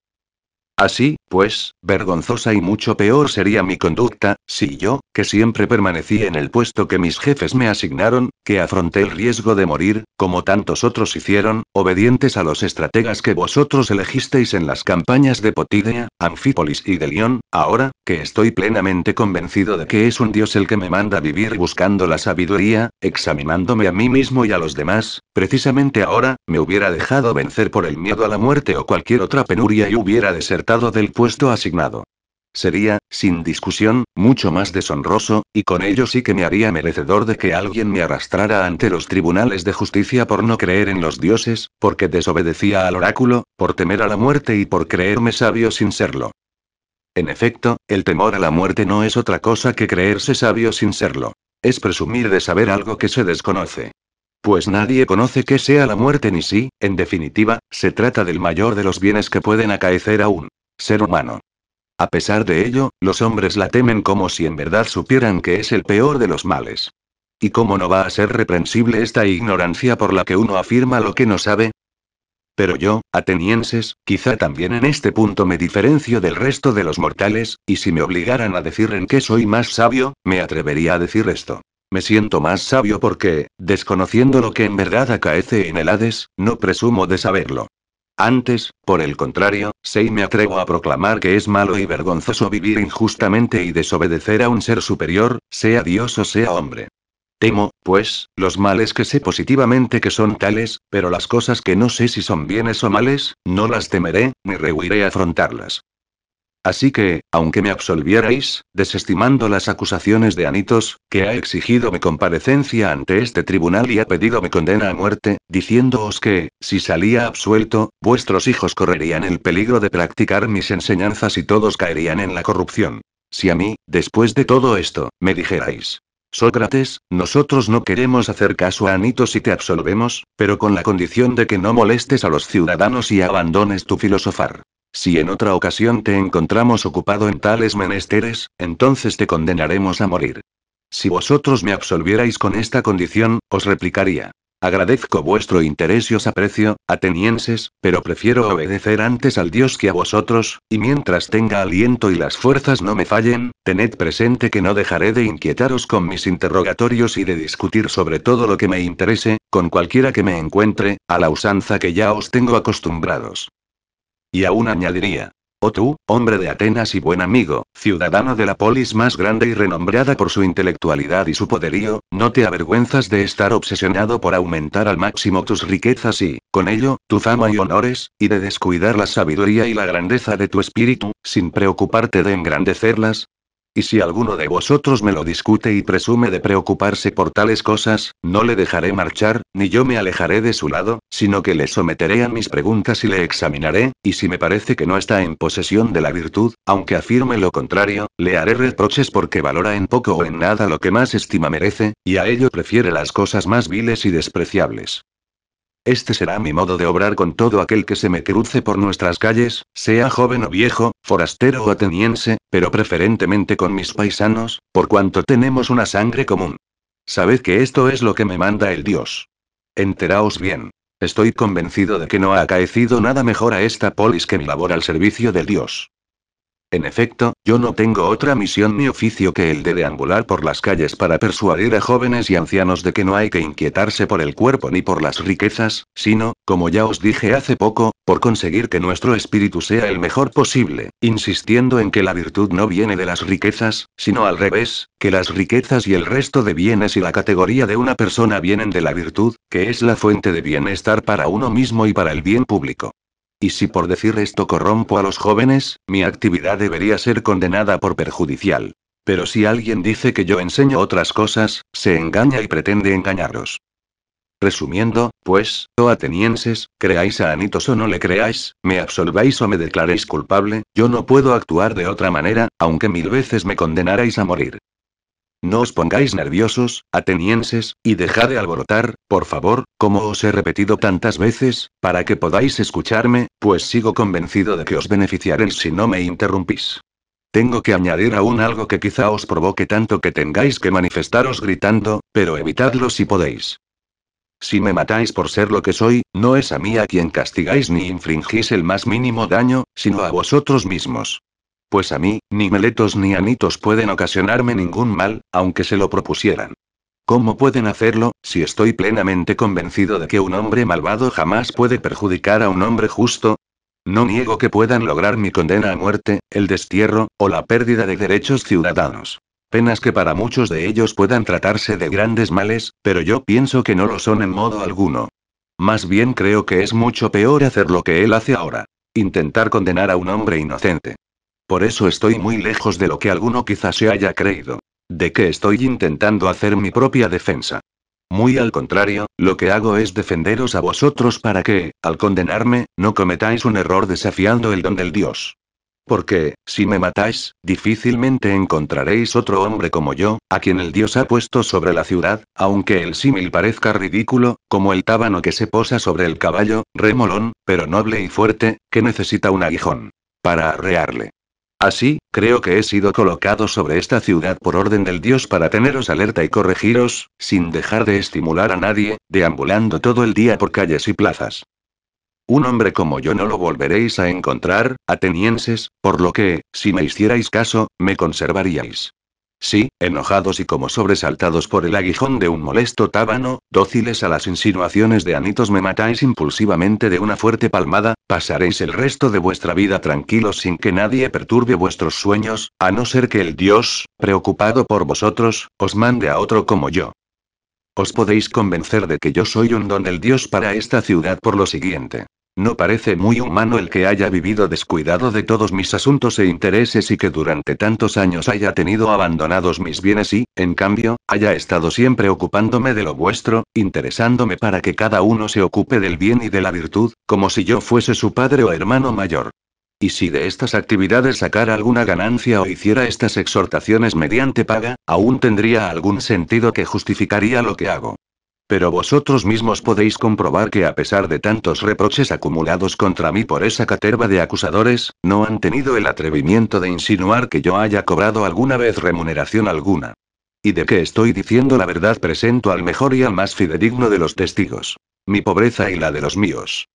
Así, pues, vergonzosa y mucho peor sería mi conducta, si yo, que siempre permanecí en el puesto que mis jefes me asignaron, que afronté el riesgo de morir, como tantos otros hicieron, obedientes a los estrategas que vosotros elegisteis en las campañas de Potidea, Anfípolis y de Lión, ahora, que estoy plenamente convencido de que es un dios el que me manda vivir buscando la sabiduría, examinándome a mí mismo y a los demás, precisamente ahora, me hubiera dejado vencer por el miedo a la muerte o cualquier otra penuria y hubiera desertado del puesto asignado. Sería, sin discusión, mucho más deshonroso, y con ello sí que me haría merecedor de que alguien me arrastrara ante los tribunales de justicia por no creer en los dioses, porque desobedecía al oráculo, por temer a la muerte y por creerme sabio sin serlo. En efecto, el temor a la muerte no es otra cosa que creerse sabio sin serlo. Es presumir de saber algo que se desconoce. Pues nadie conoce qué sea la muerte ni si, en definitiva, se trata del mayor de los bienes que pueden acaecer a un ser humano. A pesar de ello, los hombres la temen como si en verdad supieran que es el peor de los males. ¿Y cómo no va a ser reprensible esta ignorancia por la que uno afirma lo que no sabe? Pero yo, atenienses, quizá también en este punto me diferencio del resto de los mortales, y si me obligaran a decir en qué soy más sabio, me atrevería a decir esto. Me siento más sabio porque, desconociendo lo que en verdad acaece en el Hades, no presumo de saberlo. Antes, por el contrario, sé y me atrevo a proclamar que es malo y vergonzoso vivir injustamente y desobedecer a un ser superior, sea Dios o sea hombre. Temo, pues, los males que sé positivamente que son tales, pero las cosas que no sé si son bienes o males, no las temeré, ni rehuiré afrontarlas. Así que, aunque me absolvierais, desestimando las acusaciones de Anitos, que ha exigido mi comparecencia ante este tribunal y ha pedido mi condena a muerte, diciéndoos que, si salía absuelto, vuestros hijos correrían el peligro de practicar mis enseñanzas y todos caerían en la corrupción. Si a mí, después de todo esto, me dijerais: Sócrates, nosotros no queremos hacer caso a Anitos y te absolvemos, pero con la condición de que no molestes a los ciudadanos y abandones tu filosofar. Si en otra ocasión te encontramos ocupado en tales menesteres, entonces te condenaremos a morir. Si vosotros me absolvierais con esta condición, os replicaría: Agradezco vuestro interés y os aprecio, atenienses, pero prefiero obedecer antes al Dios que a vosotros, y mientras tenga aliento y las fuerzas no me fallen, tened presente que no dejaré de inquietaros con mis interrogatorios y de discutir sobre todo lo que me interese, con cualquiera que me encuentre, a la usanza que ya os tengo acostumbrados. Y aún añadiría: Oh tú, hombre de Atenas y buen amigo, ciudadano de la polis más grande y renombrada por su intelectualidad y su poderío, ¿no te avergüenzas de estar obsesionado por aumentar al máximo tus riquezas y, con ello, tu fama y honores, y de descuidar la sabiduría y la grandeza de tu espíritu, sin preocuparte de engrandecerlas? Y si alguno de vosotros me lo discute y presume de preocuparse por tales cosas, no le dejaré marchar, ni yo me alejaré de su lado, sino que le someteré a mis preguntas y le examinaré, y si me parece que no está en posesión de la virtud, aunque afirme lo contrario, le haré reproches porque valora en poco o en nada lo que más estima merece, y a ello prefiere las cosas más viles y despreciables. Este será mi modo de obrar con todo aquel que se me cruce por nuestras calles, sea joven o viejo, forastero o ateniense, pero preferentemente con mis paisanos, por cuanto tenemos una sangre común. Sabed que esto es lo que me manda el Dios. Enteraos bien. Estoy convencido de que no ha acaecido nada mejor a esta polis que mi labor al servicio del Dios. En efecto, yo no tengo otra misión ni oficio que el de deambular por las calles para persuadir a jóvenes y ancianos de que no hay que inquietarse por el cuerpo ni por las riquezas, sino, como ya os dije hace poco, por conseguir que nuestro espíritu sea el mejor posible, insistiendo en que la virtud no viene de las riquezas, sino al revés, que las riquezas y el resto de bienes y la categoría de una persona vienen de la virtud, que es la fuente de bienestar para uno mismo y para el bien público. Y si por decir esto corrompo a los jóvenes, mi actividad debería ser condenada por perjudicial. Pero si alguien dice que yo enseño otras cosas, se engaña y pretende engañaros. Resumiendo, pues, oh atenienses, creáis a Anitos o no le creáis, me absolváis o me declaréis culpable, yo no puedo actuar de otra manera, aunque 1000 veces me condenarais a morir. No os pongáis nerviosos, atenienses, y dejad de alborotar, por favor, como os he repetido tantas veces, para que podáis escucharme, pues sigo convencido de que os beneficiaréis si no me interrumpís. Tengo que añadir aún algo que quizá os provoque tanto que tengáis que manifestaros gritando, pero evitadlo si podéis. Si me matáis por ser lo que soy, no es a mí a quien castigáis ni infringís el más mínimo daño, sino a vosotros mismos. Pues a mí, ni Meletos ni Anitos pueden ocasionarme ningún mal, aunque se lo propusieran. ¿Cómo pueden hacerlo, si estoy plenamente convencido de que un hombre malvado jamás puede perjudicar a un hombre justo? No niego que puedan lograr mi condena a muerte, el destierro, o la pérdida de derechos ciudadanos. Penas que para muchos de ellos puedan tratarse de grandes males, pero yo pienso que no lo son en modo alguno. Más bien creo que es mucho peor hacer lo que él hace ahora. Intentar condenar a un hombre inocente. Por eso estoy muy lejos de lo que alguno quizás se haya creído. De que estoy intentando hacer mi propia defensa. Muy al contrario, lo que hago es defenderos a vosotros para que, al condenarme, no cometáis un error desafiando el don del Dios. Porque, si me matáis, difícilmente encontraréis otro hombre como yo, a quien el Dios ha puesto sobre la ciudad, aunque el símil parezca ridículo, como el tábano que se posa sobre el caballo, remolón, pero noble y fuerte, que necesita un aguijón para arrearle. Así, creo que he sido colocado sobre esta ciudad por orden del Dios para teneros alerta y corregiros, sin dejar de estimular a nadie, deambulando todo el día por calles y plazas. Un hombre como yo no lo volveréis a encontrar, atenienses, por lo que, si me hicierais caso, me conservaríais. Sí, enojados y como sobresaltados por el aguijón de un molesto tábano, dóciles a las insinuaciones de Anitos me matáis impulsivamente de una fuerte palmada, pasaréis el resto de vuestra vida tranquilos sin que nadie perturbe vuestros sueños, a no ser que el Dios, preocupado por vosotros, os mande a otro como yo. Os podéis convencer de que yo soy un don del Dios para esta ciudad por lo siguiente. No parece muy humano el que haya vivido descuidado de todos mis asuntos e intereses y que durante tantos años haya tenido abandonados mis bienes y, en cambio, haya estado siempre ocupándome de lo vuestro, interesándome para que cada uno se ocupe del bien y de la virtud, como si yo fuese su padre o hermano mayor. Y si de estas actividades sacara alguna ganancia o hiciera estas exhortaciones mediante paga, aún tendría algún sentido que justificaría lo que hago. Pero vosotros mismos podéis comprobar que a pesar de tantos reproches acumulados contra mí por esa caterva de acusadores, no han tenido el atrevimiento de insinuar que yo haya cobrado alguna vez remuneración alguna. Y de que estoy diciendo la verdad presento al mejor y al más fidedigno de los testigos. Mi pobreza y la de los míos.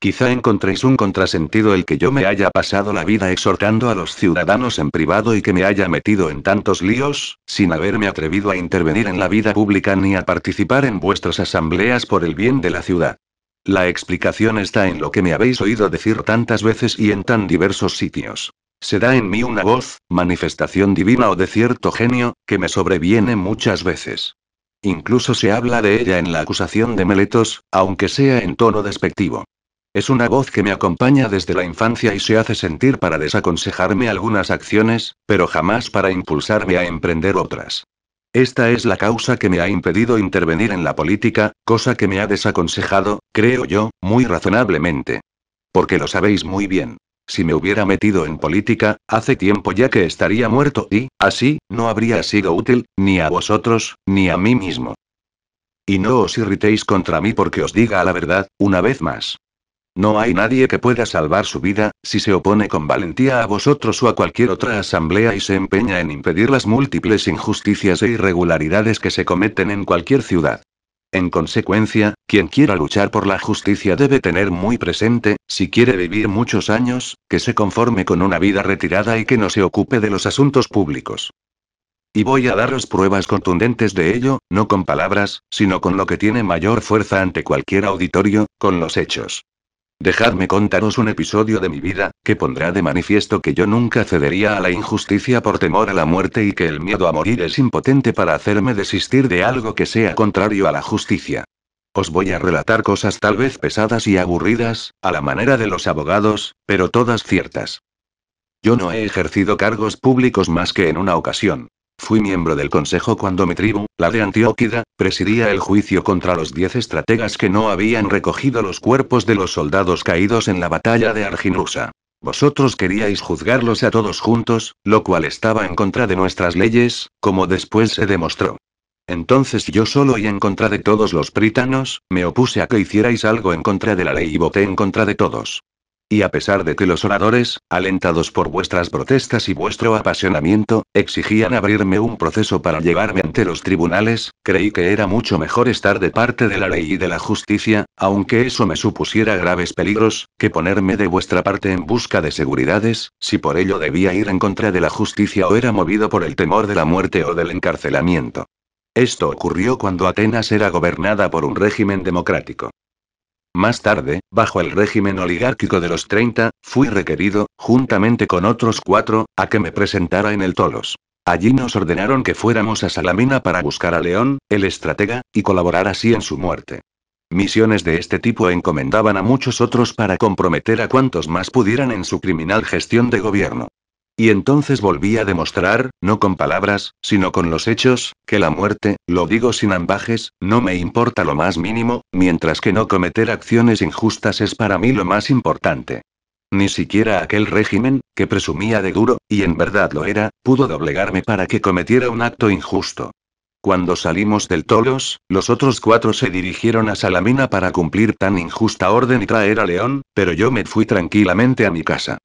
Quizá encontréis un contrasentido el que yo me haya pasado la vida exhortando a los ciudadanos en privado y que me haya metido en tantos líos, sin haberme atrevido a intervenir en la vida pública ni a participar en vuestras asambleas por el bien de la ciudad. La explicación está en lo que me habéis oído decir tantas veces y en tan diversos sitios. Se da en mí una voz, manifestación divina o de cierto genio, que me sobreviene muchas veces. Incluso se habla de ella en la acusación de Meletos, aunque sea en tono despectivo. Es una voz que me acompaña desde la infancia y se hace sentir para desaconsejarme algunas acciones, pero jamás para impulsarme a emprender otras. Esta es la causa que me ha impedido intervenir en la política, cosa que me ha desaconsejado, creo yo, muy razonablemente. Porque lo sabéis muy bien. Si me hubiera metido en política, hace tiempo ya que estaría muerto y, así, no habría sido útil, ni a vosotros, ni a mí mismo. Y no os irritéis contra mí porque os diga la verdad, una vez más. No hay nadie que pueda salvar su vida, si se opone con valentía a vosotros o a cualquier otra asamblea y se empeña en impedir las múltiples injusticias e irregularidades que se cometen en cualquier ciudad. En consecuencia, quien quiera luchar por la justicia debe tener muy presente, si quiere vivir muchos años, que se conforme con una vida retirada y que no se ocupe de los asuntos públicos. Y voy a daros pruebas contundentes de ello, no con palabras, sino con lo que tiene mayor fuerza ante cualquier auditorio, con los hechos. Dejadme contaros un episodio de mi vida, que pondrá de manifiesto que yo nunca cedería a la injusticia por temor a la muerte y que el miedo a morir es impotente para hacerme desistir de algo que sea contrario a la justicia. Os voy a relatar cosas tal vez pesadas y aburridas, a la manera de los abogados, pero todas ciertas. Yo no he ejercido cargos públicos más que en una ocasión. Fui miembro del consejo cuando mi tribu, la de Antióquida, presidía el juicio contra los 10 estrategas que no habían recogido los cuerpos de los soldados caídos en la batalla de Arginusa. Vosotros queríais juzgarlos a todos juntos, lo cual estaba en contra de nuestras leyes, como después se demostró. Entonces yo solo y en contra de todos los prítanos, me opuse a que hicierais algo en contra de la ley y voté en contra de todos. Y a pesar de que los oradores, alentados por vuestras protestas y vuestro apasionamiento, exigían abrirme un proceso para llevarme ante los tribunales, creí que era mucho mejor estar de parte de la ley y de la justicia, aunque eso me supusiera graves peligros, que ponerme de vuestra parte en busca de seguridades, si por ello debía ir en contra de la justicia o era movido por el temor de la muerte o del encarcelamiento. Esto ocurrió cuando Atenas era gobernada por un régimen democrático. Más tarde, bajo el régimen oligárquico de los 30, fui requerido, juntamente con otros 4, a que me presentara en el Tolos. Allí nos ordenaron que fuéramos a Salamina para buscar a León, el estratega, y colaborar así en su muerte. Misiones de este tipo encomendaban a muchos otros para comprometer a cuantos más pudieran en su criminal gestión de gobierno. Y entonces volví a demostrar, no con palabras, sino con los hechos, que la muerte, lo digo sin ambajes, no me importa lo más mínimo, mientras que no cometer acciones injustas es para mí lo más importante. Ni siquiera aquel régimen, que presumía de duro, y en verdad lo era, pudo doblegarme para que cometiera un acto injusto. Cuando salimos del Tolos, los otros 4 se dirigieron a Salamina para cumplir tan injusta orden y traer a León, pero yo me fui tranquilamente a mi casa.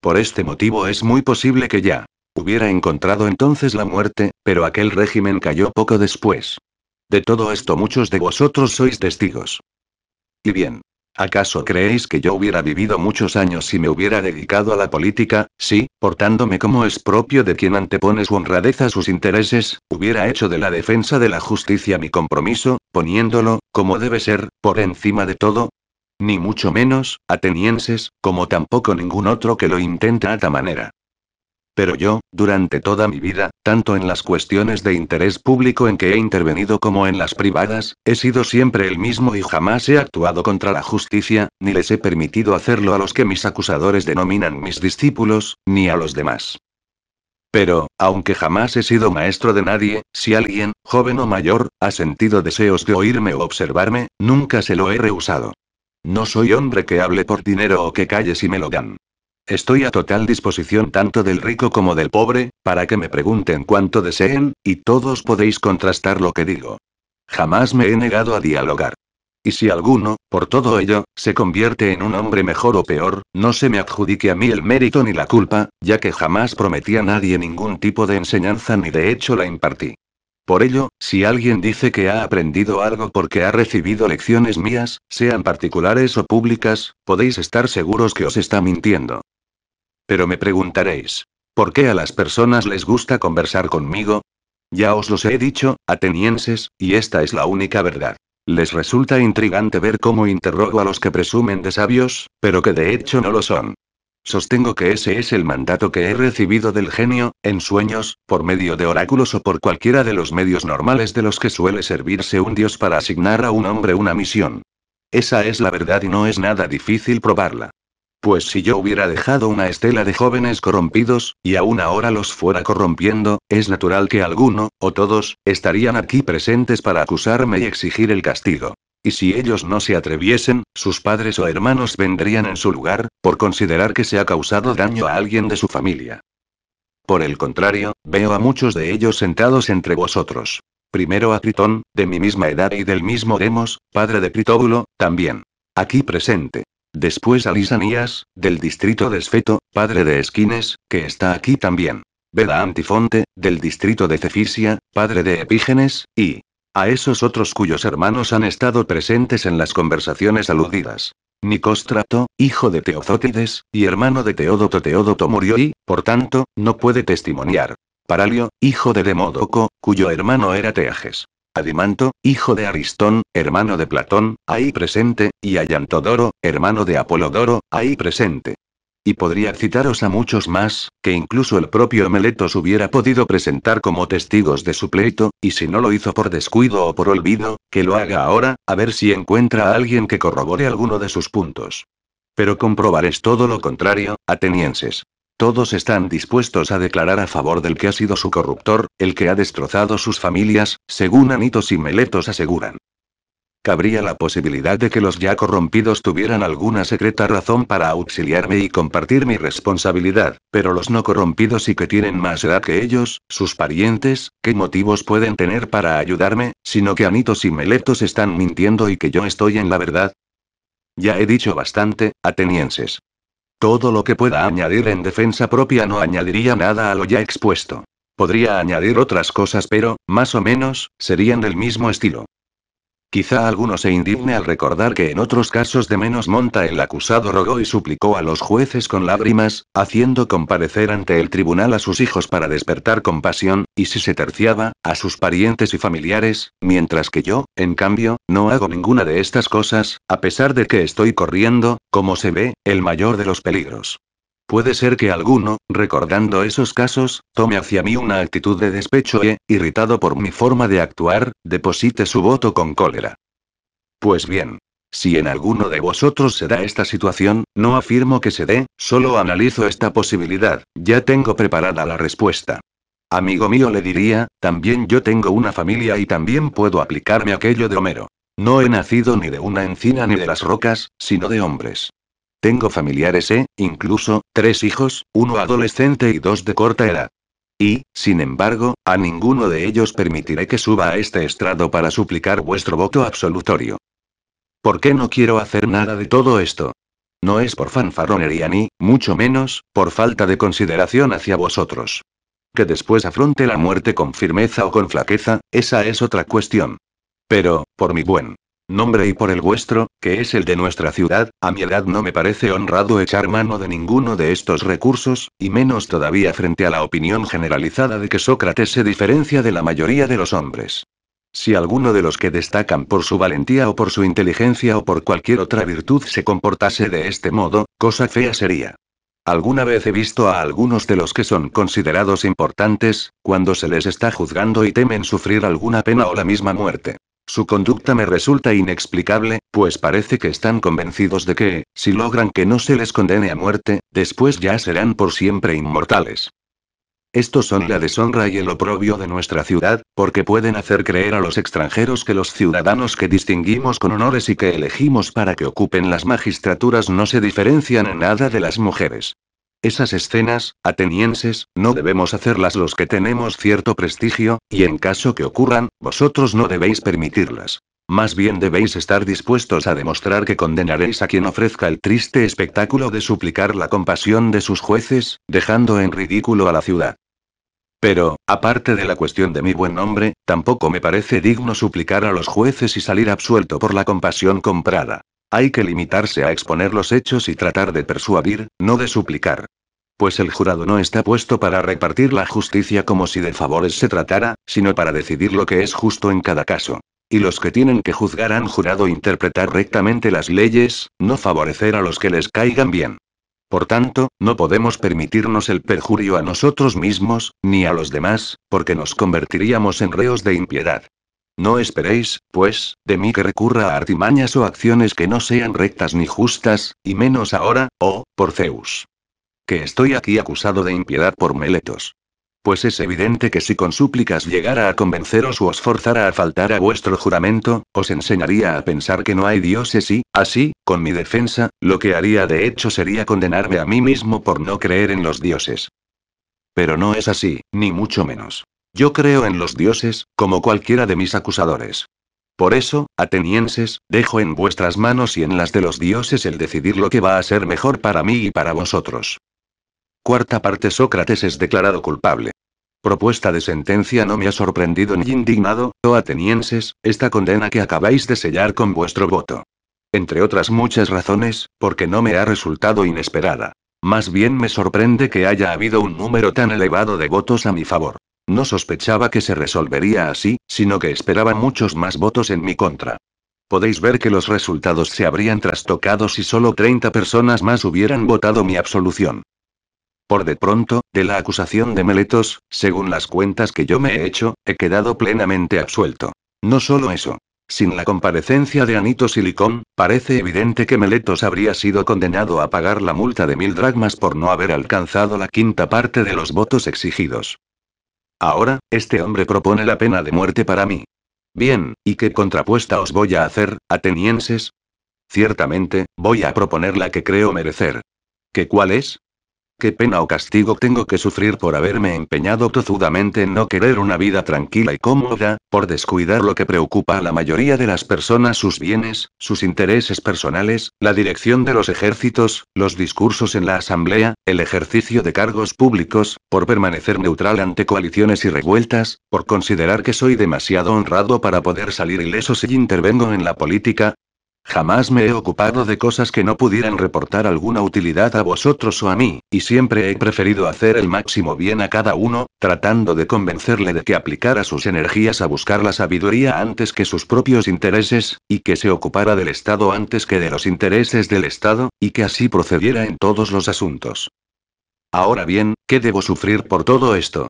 Por este motivo es muy posible que ya hubiera encontrado entonces la muerte, pero aquel régimen cayó poco después. De todo esto muchos de vosotros sois testigos. Y bien. ¿Acaso creéis que yo hubiera vivido muchos años si me hubiera dedicado a la política? Sí, portándome como es propio de quien antepone su honradez a sus intereses, hubiera hecho de la defensa de la justicia mi compromiso, poniéndolo, como debe ser, por encima de todo. Ni mucho menos, atenienses, como tampoco ningún otro que lo intente a ta manera. Pero yo, durante toda mi vida, tanto en las cuestiones de interés público en que he intervenido como en las privadas, he sido siempre el mismo y jamás he actuado contra la justicia, ni les he permitido hacerlo a los que mis acusadores denominan mis discípulos, ni a los demás. Pero, aunque jamás he sido maestro de nadie, si alguien, joven o mayor, ha sentido deseos de oírme o observarme, nunca se lo he rehusado. No soy hombre que hable por dinero o que calle si me lo dan. Estoy a total disposición tanto del rico como del pobre, para que me pregunten cuanto deseen, y todos podéis contrastar lo que digo. Jamás me he negado a dialogar. Y si alguno, por todo ello, se convierte en un hombre mejor o peor, no se me adjudique a mí el mérito ni la culpa, ya que jamás prometí a nadie ningún tipo de enseñanza ni de hecho la impartí. Por ello, si alguien dice que ha aprendido algo porque ha recibido lecciones mías, sean particulares o públicas, podéis estar seguros que os está mintiendo. Pero me preguntaréis, ¿por qué a las personas les gusta conversar conmigo? Ya os los he dicho, atenienses, y esta es la única verdad. Les resulta intrigante ver cómo interrogo a los que presumen de sabios, pero que de hecho no lo son. Sostengo que ese es el mandato que he recibido del genio, en sueños, por medio de oráculos o por cualquiera de los medios normales de los que suele servirse un dios para asignar a un hombre una misión. Esa es la verdad y no es nada difícil probarla. Pues si yo hubiera dejado una estela de jóvenes corrompidos, y aún ahora los fuera corrompiendo, es natural que alguno, o todos, estarían aquí presentes para acusarme y exigir el castigo. Y si ellos no se atreviesen, sus padres o hermanos vendrían en su lugar, por considerar que se ha causado daño a alguien de su familia. Por el contrario, veo a muchos de ellos sentados entre vosotros. Primero a Critón, de mi misma edad y del mismo Demos, padre de Critóbulo, también. Aquí presente. Después a Lisanías, del distrito de Esfeto, padre de Esquines, que está aquí también. Ved a Antifonte, del distrito de Cefisia, padre de Epígenes, y a esos otros cuyos hermanos han estado presentes en las conversaciones aludidas. Nicóstrato, hijo de Teofótides, y hermano de Teódoto. Teódoto murió y, por tanto, no puede testimoniar. Paralio, hijo de Demódoco, cuyo hermano era Teages. Adimanto, hijo de Aristón, hermano de Platón, ahí presente, y Ayantodoro, hermano de Apolodoro, ahí presente. Y podría citaros a muchos más, que incluso el propio Meletos hubiera podido presentar como testigos de su pleito, y si no lo hizo por descuido o por olvido, que lo haga ahora, a ver si encuentra a alguien que corrobore alguno de sus puntos. Pero comprobaréis todo lo contrario, atenienses. Todos están dispuestos a declarar a favor del que ha sido su corruptor, el que ha destrozado sus familias, según Anitos y Meletos aseguran. Cabría la posibilidad de que los ya corrompidos tuvieran alguna secreta razón para auxiliarme y compartir mi responsabilidad, pero los no corrompidos y que tienen más edad que ellos, sus parientes, ¿qué motivos pueden tener para ayudarme, sino que Anitos y Meletos están mintiendo y que yo estoy en la verdad? Ya he dicho bastante, atenienses. Todo lo que pueda añadir en defensa propia no añadiría nada a lo ya expuesto. Podría añadir otras cosas pero, más o menos, serían del mismo estilo. Quizá alguno se indigne al recordar que en otros casos de menos monta el acusado rogó y suplicó a los jueces con lágrimas, haciendo comparecer ante el tribunal a sus hijos para despertar compasión, y si se terciaba, a sus parientes y familiares, mientras que yo, en cambio, no hago ninguna de estas cosas, a pesar de que estoy corriendo, como se ve, el mayor de los peligros. Puede ser que alguno, recordando esos casos, tome hacia mí una actitud de despecho e, irritado por mi forma de actuar, deposite su voto con cólera. Pues bien. Si en alguno de vosotros se da esta situación, no afirmo que se dé, solo analizo esta posibilidad, ya tengo preparada la respuesta. Amigo mío le diría, también yo tengo una familia y también puedo aplicarme aquello de Homero. No he nacido ni de una encina ni de las rocas, sino de hombres. Tengo familiares incluso, 3 hijos, 1 adolescente y 2 de corta edad. Y, sin embargo, a ninguno de ellos permitiré que suba a este estrado para suplicar vuestro voto absolutorio. ¿Por qué no quiero hacer nada de todo esto? No es por fanfarronería ni, mucho menos, por falta de consideración hacia vosotros. Que después afronte la muerte con firmeza o con flaqueza, esa es otra cuestión. Pero, por mi buen. nombre y por el vuestro, que es el de nuestra ciudad, a mi edad no me parece honrado echar mano de ninguno de estos recursos, y menos todavía frente a la opinión generalizada de que Sócrates se diferencia de la mayoría de los hombres. Si alguno de los que destacan por su valentía o por su inteligencia o por cualquier otra virtud se comportase de este modo, cosa fea sería. Alguna vez he visto a algunos de los que son considerados importantes, cuando se les está juzgando y temen sufrir alguna pena o la misma muerte. Su conducta me resulta inexplicable, pues parece que están convencidos de que, si logran que no se les condene a muerte, después ya serán por siempre inmortales. Estos son la deshonra y el oprobio de nuestra ciudad, porque pueden hacer creer a los extranjeros que los ciudadanos que distinguimos con honores y que elegimos para que ocupen las magistraturas no se diferencian en nada de las mujeres. Esas escenas, atenienses, no debemos hacerlas los que tenemos cierto prestigio, y en caso que ocurran, vosotros no debéis permitirlas. Más bien debéis estar dispuestos a demostrar que condenaréis a quien ofrezca el triste espectáculo de suplicar la compasión de sus jueces, dejando en ridículo a la ciudad. Pero, aparte de la cuestión de mi buen nombre, tampoco me parece digno suplicar a los jueces y salir absuelto por la compasión comprada. Hay que limitarse a exponer los hechos y tratar de persuadir, no de suplicar. Pues el jurado no está puesto para repartir la justicia como si de favores se tratara, sino para decidir lo que es justo en cada caso. Y los que tienen que juzgar han jurado interpretar rectamente las leyes, no favorecer a los que les caigan bien. Por tanto, no podemos permitirnos el perjurio a nosotros mismos, ni a los demás, porque nos convertiríamos en reos de impiedad. No esperéis, pues, de mí que recurra a artimañas o acciones que no sean rectas ni justas, y menos ahora, oh, por Zeus. Que estoy aquí acusado de impiedad por Meletos. Pues es evidente que si con súplicas llegara a convenceros o os forzara a faltar a vuestro juramento, os enseñaría a pensar que no hay dioses y, así, con mi defensa, lo que haría de hecho sería condenarme a mí mismo por no creer en los dioses. Pero no es así, ni mucho menos. Yo creo en los dioses, como cualquiera de mis acusadores. Por eso, atenienses, dejo en vuestras manos y en las de los dioses el decidir lo que va a ser mejor para mí y para vosotros. Cuarta parte. Sócrates es declarado culpable. Propuesta de sentencia. No me ha sorprendido ni indignado, oh atenienses, esta condena que acabáis de sellar con vuestro voto. Entre otras muchas razones, porque no me ha resultado inesperada. Más bien me sorprende que haya habido un número tan elevado de votos a mi favor. No sospechaba que se resolvería así, sino que esperaba muchos más votos en mi contra. Podéis ver que los resultados se habrían trastocado si solo 30 personas más hubieran votado mi absolución. Por de pronto, de la acusación de Meletos, según las cuentas que yo me he hecho, he quedado plenamente absuelto. No solo eso. Sin la comparecencia de Anitos y Licón, parece evidente que Meletos habría sido condenado a pagar la multa de 1000 dracmas por no haber alcanzado la quinta parte de los votos exigidos. Ahora, este hombre propone la pena de muerte para mí. Bien, ¿y qué contrapuesta os voy a hacer, atenienses? Ciertamente, voy a proponer la que creo merecer. ¿Qué cuál es? ¿Qué pena o castigo tengo que sufrir por haberme empeñado tozudamente en no querer una vida tranquila y cómoda, por descuidar lo que preocupa a la mayoría de las personas, sus bienes, sus intereses personales, la dirección de los ejércitos, los discursos en la asamblea, el ejercicio de cargos públicos, por permanecer neutral ante coaliciones y revueltas, por considerar que soy demasiado honrado para poder salir ileso si intervengo en la política? Jamás me he ocupado de cosas que no pudieran reportar alguna utilidad a vosotros o a mí, y siempre he preferido hacer el máximo bien a cada uno, tratando de convencerle de que aplicara sus energías a buscar la sabiduría antes que sus propios intereses, y que se ocupara del Estado antes que de los intereses del Estado, y que así procediera en todos los asuntos. Ahora bien, ¿qué debo sufrir por todo esto?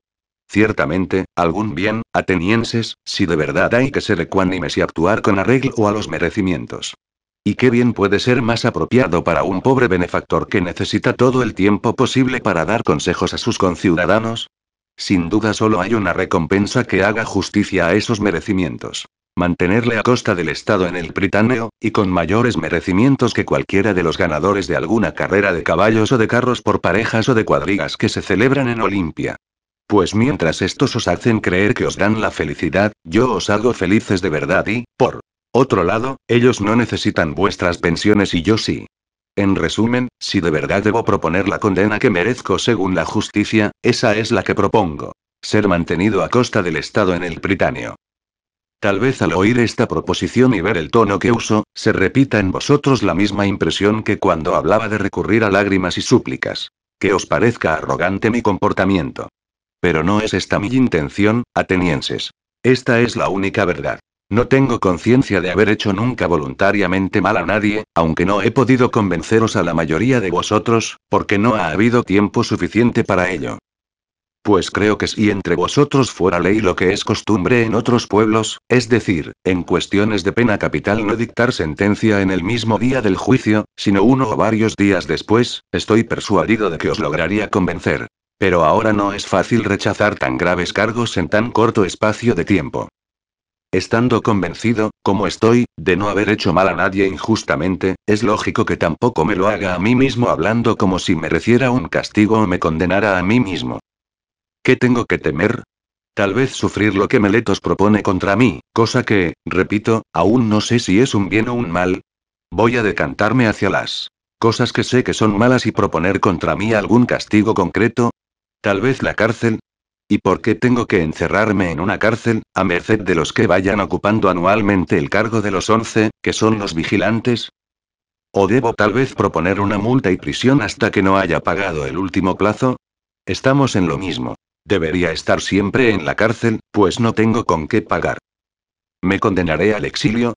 Ciertamente, algún bien, atenienses, si de verdad hay que ser ecuánimes y actuar con arreglo a los merecimientos. ¿Y qué bien puede ser más apropiado para un pobre benefactor que necesita todo el tiempo posible para dar consejos a sus conciudadanos? Sin duda solo hay una recompensa que haga justicia a esos merecimientos. Mantenerle a costa del Estado en el Pritáneo, y con mayores merecimientos que cualquiera de los ganadores de alguna carrera de caballos o de carros por parejas o de cuadrigas que se celebran en Olimpia. Pues mientras estos os hacen creer que os dan la felicidad, yo os hago felices de verdad y, por otro lado, ellos no necesitan vuestras pensiones y yo sí. En resumen, si de verdad debo proponer la condena que merezco según la justicia, esa es la que propongo. Ser mantenido a costa del Estado en el Pritáneo. Tal vez al oír esta proposición y ver el tono que uso, se repita en vosotros la misma impresión que cuando hablaba de recurrir a lágrimas y súplicas. Que os parezca arrogante mi comportamiento. Pero no es esta mi intención, atenienses. Esta es la única verdad. No tengo conciencia de haber hecho nunca voluntariamente mal a nadie, aunque no he podido convenceros a la mayoría de vosotros, porque no ha habido tiempo suficiente para ello. Pues creo que si entre vosotros fuera ley lo que es costumbre en otros pueblos, es decir, en cuestiones de pena capital no dictar sentencia en el mismo día del juicio, sino uno o varios días después, estoy persuadido de que os lograría convencer. Pero ahora no es fácil rechazar tan graves cargos en tan corto espacio de tiempo. Estando convencido, como estoy, de no haber hecho mal a nadie injustamente, es lógico que tampoco me lo haga a mí mismo hablando como si mereciera un castigo o me condenara a mí mismo. ¿Qué tengo que temer? Tal vez sufrir lo que Meletos propone contra mí, cosa que, repito, aún no sé si es un bien o un mal. Voy a decantarme hacia las cosas que sé que son malas y proponer contra mí algún castigo concreto. Tal vez la cárcel. ¿Y por qué tengo que encerrarme en una cárcel, a merced de los que vayan ocupando anualmente el cargo de los 11, que son los vigilantes? ¿O debo tal vez proponer una multa y prisión hasta que no haya pagado el último plazo? Estamos en lo mismo. Debería estar siempre en la cárcel, pues no tengo con qué pagar. ¿Me condenaré al exilio?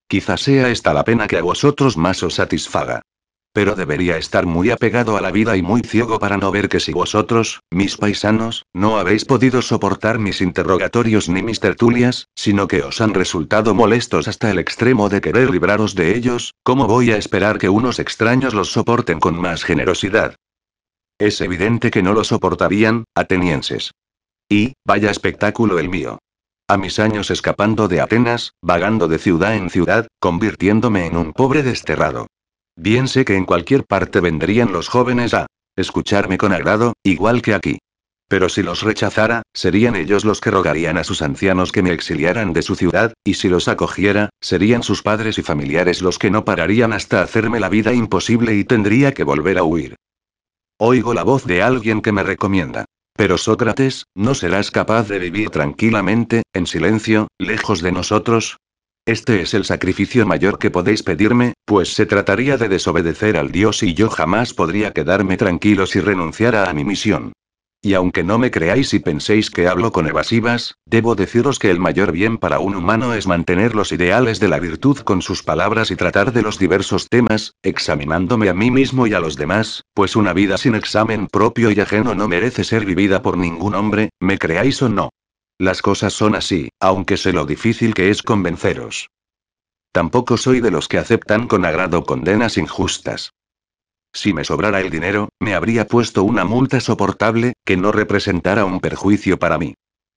Quizás sea esta la pena que a vosotros más os satisfaga. Pero debería estar muy apegado a la vida y muy ciego para no ver que si vosotros, mis paisanos, no habéis podido soportar mis interrogatorios ni mis tertulias, sino que os han resultado molestos hasta el extremo de querer libraros de ellos, ¿cómo voy a esperar que unos extraños los soporten con más generosidad? Es evidente que no lo soportarían, atenienses. Y, vaya espectáculo el mío. A mis años escapando de Atenas, vagando de ciudad en ciudad, convirtiéndome en un pobre desterrado. Bien sé que en cualquier parte vendrían los jóvenes a escucharme con agrado, igual que aquí. Pero si los rechazara, serían ellos los que rogarían a sus ancianos que me exiliaran de su ciudad, y si los acogiera, serían sus padres y familiares los que no pararían hasta hacerme la vida imposible y tendría que volver a huir. Oigo la voz de alguien que me recomienda. Pero Sócrates, ¿no serás capaz de vivir tranquilamente, en silencio, lejos de nosotros? Este es el sacrificio mayor que podéis pedirme, pues se trataría de desobedecer al Dios y yo jamás podría quedarme tranquilo si renunciara a mi misión. Y aunque no me creáis y penséis que hablo con evasivas, debo deciros que el mayor bien para un humano es mantener los ideales de la virtud con sus palabras y tratar de los diversos temas, examinándome a mí mismo y a los demás, pues una vida sin examen propio y ajeno no merece ser vivida por ningún hombre, me creáis o no. Las cosas son así, aunque sé lo difícil que es convenceros. Tampoco soy de los que aceptan con agrado condenas injustas. Si me sobrara el dinero, me habría puesto una multa soportable, que no representara un perjuicio para mí.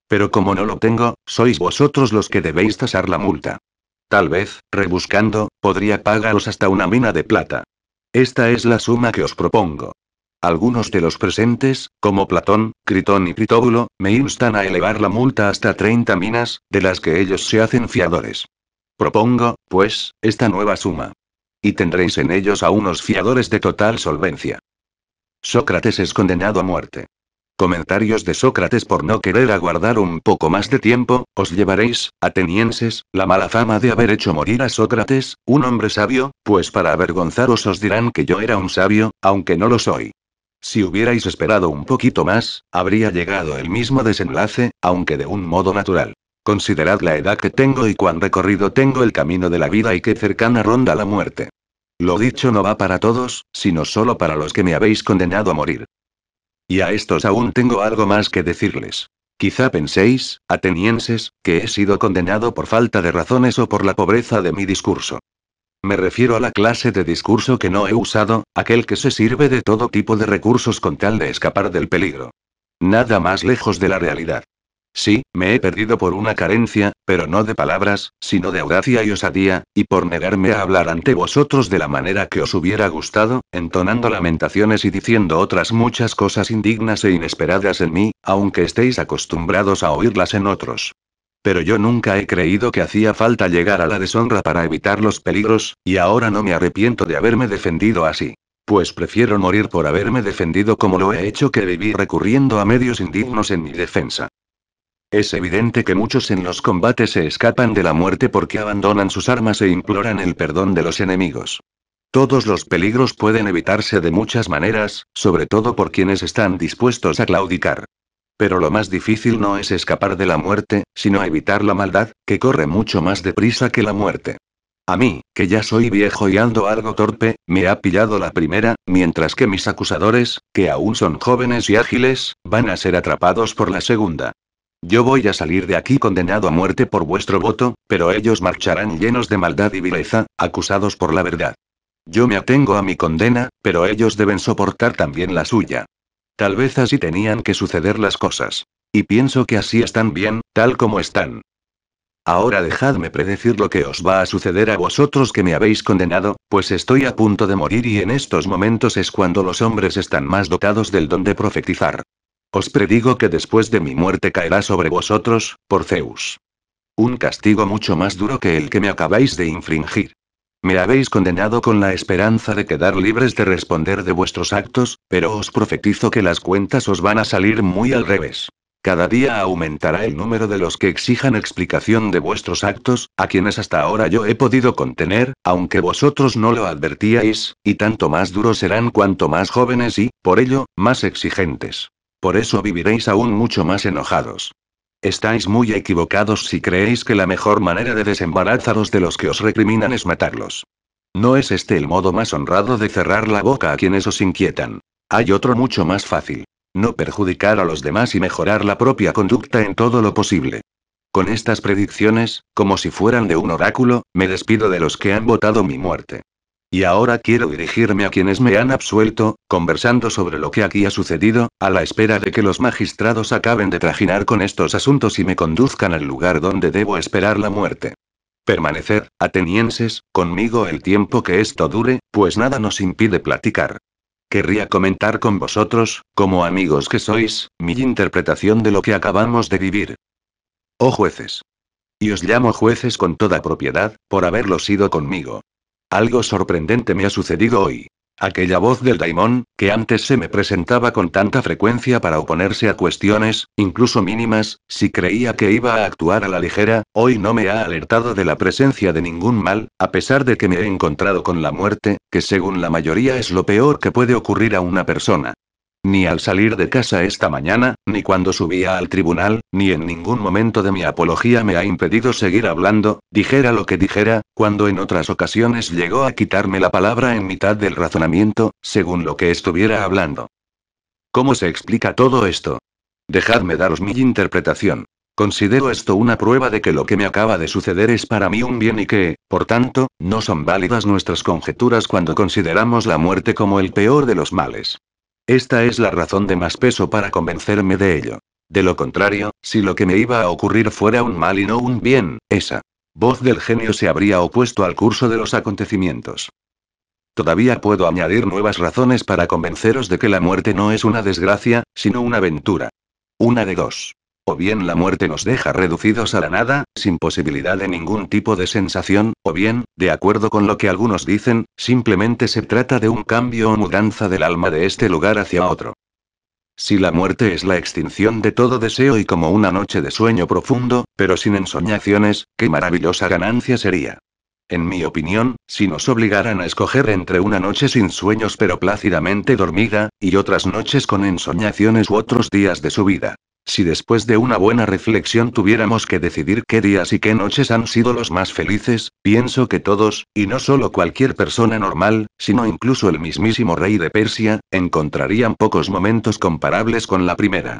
Pero como no lo tengo, sois vosotros los que debéis tasar la multa. Tal vez, rebuscando, podría pagaros hasta una mina de plata. Esta es la suma que os propongo. Algunos de los presentes, como Platón, Critón y Critóbulo, me instan a elevar la multa hasta 30 minas, de las que ellos se hacen fiadores. Propongo, pues, esta nueva suma. Y tendréis en ellos a unos fiadores de total solvencia. Sócrates es condenado a muerte. Comentarios de Sócrates por no querer aguardar un poco más de tiempo, os llevaréis, atenienses, la mala fama de haber hecho morir a Sócrates, un hombre sabio, pues para avergonzaros os dirán que yo era un sabio, aunque no lo soy. Si hubierais esperado un poquito más, habría llegado el mismo desenlace, aunque de un modo natural. Considerad la edad que tengo y cuán recorrido tengo el camino de la vida y qué cercana ronda la muerte. Lo dicho no va para todos, sino solo para los que me habéis condenado a morir. Y a estos aún tengo algo más que decirles. Quizá penséis, atenienses, que he sido condenado por falta de razones o por la pobreza de mi discurso. Me refiero a la clase de discurso que no he usado, aquel que se sirve de todo tipo de recursos con tal de escapar del peligro. Nada más lejos de la realidad. Sí, me he perdido por una carencia, pero no de palabras, sino de audacia y osadía, y por negarme a hablar ante vosotros de la manera que os hubiera gustado, entonando lamentaciones y diciendo otras muchas cosas indignas e inesperadas en mí, aunque estéis acostumbrados a oírlas en otros. Pero yo nunca he creído que hacía falta llegar a la deshonra para evitar los peligros, y ahora no me arrepiento de haberme defendido así. Pues prefiero morir por haberme defendido como lo he hecho que vivir recurriendo a medios indignos en mi defensa. Es evidente que muchos en los combates se escapan de la muerte porque abandonan sus armas e imploran el perdón de los enemigos. Todos los peligros pueden evitarse de muchas maneras, sobre todo por quienes están dispuestos a claudicar. Pero lo más difícil no es escapar de la muerte, sino evitar la maldad, que corre mucho más deprisa que la muerte. A mí, que ya soy viejo y ando algo torpe, me ha pillado la primera, mientras que mis acusadores, que aún son jóvenes y ágiles, van a ser atrapados por la segunda. Yo voy a salir de aquí condenado a muerte por vuestro voto, pero ellos marcharán llenos de maldad y vileza, acusados por la verdad. Yo me atengo a mi condena, pero ellos deben soportar también la suya. Tal vez así tenían que suceder las cosas. Y pienso que así están bien, tal como están. Ahora dejadme predecir lo que os va a suceder a vosotros que me habéis condenado, pues estoy a punto de morir y en estos momentos es cuando los hombres están más dotados del don de profetizar. Os predigo que después de mi muerte caerá sobre vosotros, por Zeus. Un castigo mucho más duro que el que me acabáis de infringir. Me habéis condenado con la esperanza de quedar libres de responder de vuestros actos, pero os profetizo que las cuentas os van a salir muy al revés. Cada día aumentará el número de los que exijan explicación de vuestros actos, a quienes hasta ahora yo he podido contener, aunque vosotros no lo advertíais, y tanto más duros serán cuanto más jóvenes y, por ello, más exigentes. Por eso viviréis aún mucho más enojados. Estáis muy equivocados si creéis que la mejor manera de desembarazaros de los que os recriminan es matarlos. No es este el modo más honrado de cerrar la boca a quienes os inquietan. Hay otro mucho más fácil. No perjudicar a los demás y mejorar la propia conducta en todo lo posible. Con estas predicciones, como si fueran de un oráculo, me despido de los que han votado mi muerte. Y ahora quiero dirigirme a quienes me han absuelto, conversando sobre lo que aquí ha sucedido, a la espera de que los magistrados acaben de trajinar con estos asuntos y me conduzcan al lugar donde debo esperar la muerte. Permaneced, atenienses, conmigo el tiempo que esto dure, pues nada nos impide platicar. Querría comentar con vosotros, como amigos que sois, mi interpretación de lo que acabamos de vivir. Oh jueces. Y os llamo jueces con toda propiedad, por haberlo sido conmigo. Algo sorprendente me ha sucedido hoy. Aquella voz del daimón, que antes se me presentaba con tanta frecuencia para oponerse a cuestiones, incluso mínimas, si creía que iba a actuar a la ligera, hoy no me ha alertado de la presencia de ningún mal, a pesar de que me he encontrado con la muerte, que según la mayoría es lo peor que puede ocurrir a una persona. Ni al salir de casa esta mañana, ni cuando subía al tribunal, ni en ningún momento de mi apología me ha impedido seguir hablando, dijera lo que dijera, cuando en otras ocasiones llegó a quitarme la palabra en mitad del razonamiento, según lo que estuviera hablando. ¿Cómo se explica todo esto? Dejadme daros mi interpretación. Considero esto una prueba de que lo que me acaba de suceder es para mí un bien y que, por tanto, no son válidas nuestras conjeturas cuando consideramos la muerte como el peor de los males. Esta es la razón de más peso para convencerme de ello. De lo contrario, si lo que me iba a ocurrir fuera un mal y no un bien, esa voz del genio se habría opuesto al curso de los acontecimientos. Todavía puedo añadir nuevas razones para convenceros de que la muerte no es una desgracia, sino una aventura. Una de dos. O bien la muerte nos deja reducidos a la nada, sin posibilidad de ningún tipo de sensación, o bien, de acuerdo con lo que algunos dicen, simplemente se trata de un cambio o mudanza del alma de este lugar hacia otro. Si la muerte es la extinción de todo deseo y como una noche de sueño profundo, pero sin ensoñaciones, qué maravillosa ganancia sería. En mi opinión, si nos obligaran a escoger entre una noche sin sueños pero plácidamente dormida, y otras noches con ensoñaciones u otros días de su vida. Si después de una buena reflexión tuviéramos que decidir qué días y qué noches han sido los más felices, pienso que todos, y no solo cualquier persona normal, sino incluso el mismísimo rey de Persia, encontrarían pocos momentos comparables con la primera.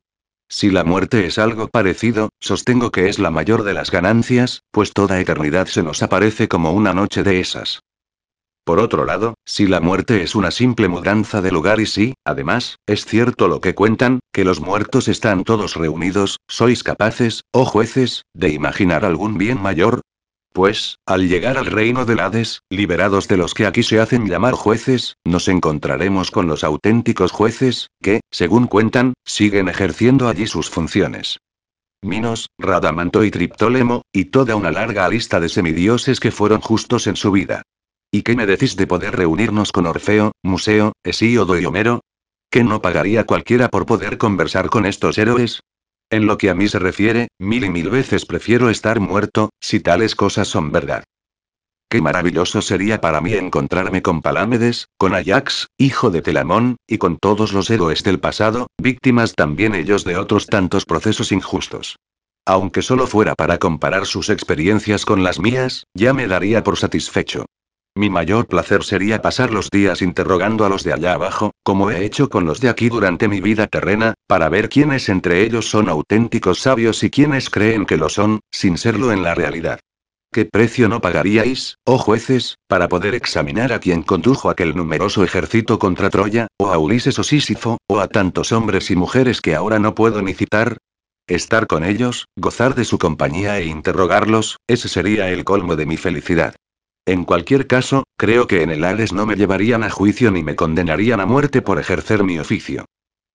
Si la muerte es algo parecido, sostengo que es la mayor de las ganancias, pues toda eternidad se nos aparece como una noche de esas. Por otro lado, si la muerte es una simple mudanza de lugar y si, además, es cierto lo que cuentan, que los muertos están todos reunidos, ¿sois capaces, oh jueces, de imaginar algún bien mayor? Pues, al llegar al reino del Hades, liberados de los que aquí se hacen llamar jueces, nos encontraremos con los auténticos jueces, que, según cuentan, siguen ejerciendo allí sus funciones. Minos, Radamanto y Triptólemo, y toda una larga lista de semidioses que fueron justos en su vida. ¿Y qué me decís de poder reunirnos con Orfeo, Museo, Hesíodo y Homero? ¿Qué no pagaría cualquiera por poder conversar con estos héroes? En lo que a mí se refiere, mil y mil veces prefiero estar muerto, si tales cosas son verdad. Qué maravilloso sería para mí encontrarme con Palámedes, con Ajax, hijo de Telamón, y con todos los héroes del pasado, víctimas también ellos de otros tantos procesos injustos. Aunque solo fuera para comparar sus experiencias con las mías, ya me daría por satisfecho. Mi mayor placer sería pasar los días interrogando a los de allá abajo, como he hecho con los de aquí durante mi vida terrena, para ver quiénes entre ellos son auténticos sabios y quiénes creen que lo son, sin serlo en la realidad. ¿Qué precio no pagaríais, oh jueces, para poder examinar a quien condujo aquel numeroso ejército contra Troya, o a Ulises o Sísifo, o a tantos hombres y mujeres que ahora no puedo ni citar? Estar con ellos, gozar de su compañía e interrogarlos, ese sería el colmo de mi felicidad. En cualquier caso, creo que en el Hades no me llevarían a juicio ni me condenarían a muerte por ejercer mi oficio.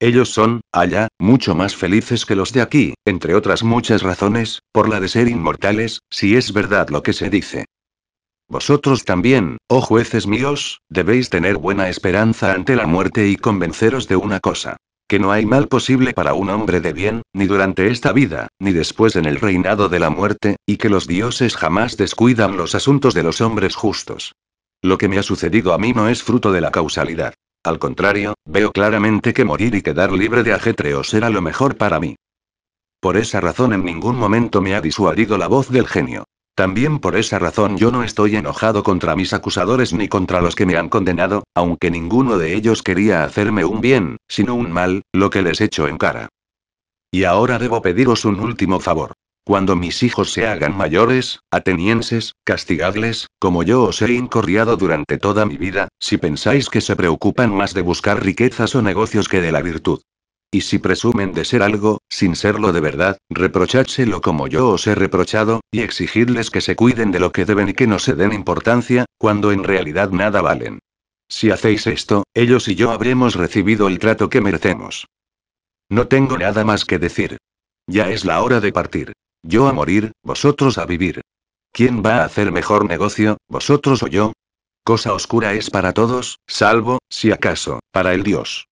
Ellos son, allá, mucho más felices que los de aquí, entre otras muchas razones, por la de ser inmortales, si es verdad lo que se dice. Vosotros también, oh jueces míos, debéis tener buena esperanza ante la muerte y convenceros de una cosa. Que no hay mal posible para un hombre de bien, ni durante esta vida, ni después en el reinado de la muerte, y que los dioses jamás descuidan los asuntos de los hombres justos. Lo que me ha sucedido a mí no es fruto de la causalidad. Al contrario, veo claramente que morir y quedar libre de ajetreos era lo mejor para mí. Por esa razón en ningún momento me ha disuadido la voz del genio. También por esa razón yo no estoy enojado contra mis acusadores ni contra los que me han condenado, aunque ninguno de ellos quería hacerme un bien, sino un mal, lo que les echo en cara. Y ahora debo pediros un último favor. Cuando mis hijos se hagan mayores, atenienses, castigadles, como yo os he incorriado durante toda mi vida, si pensáis que se preocupan más de buscar riquezas o negocios que de la virtud. Y si presumen de ser algo, sin serlo de verdad, reprochádselo como yo os he reprochado, y exigidles que se cuiden de lo que deben y que no se den importancia, cuando en realidad nada valen. Si hacéis esto, ellos y yo habremos recibido el trato que merecemos. No tengo nada más que decir. Ya es la hora de partir. Yo a morir, vosotros a vivir. ¿Quién va a hacer mejor negocio, vosotros o yo? Cosa oscura es para todos, salvo, si acaso, para el dios.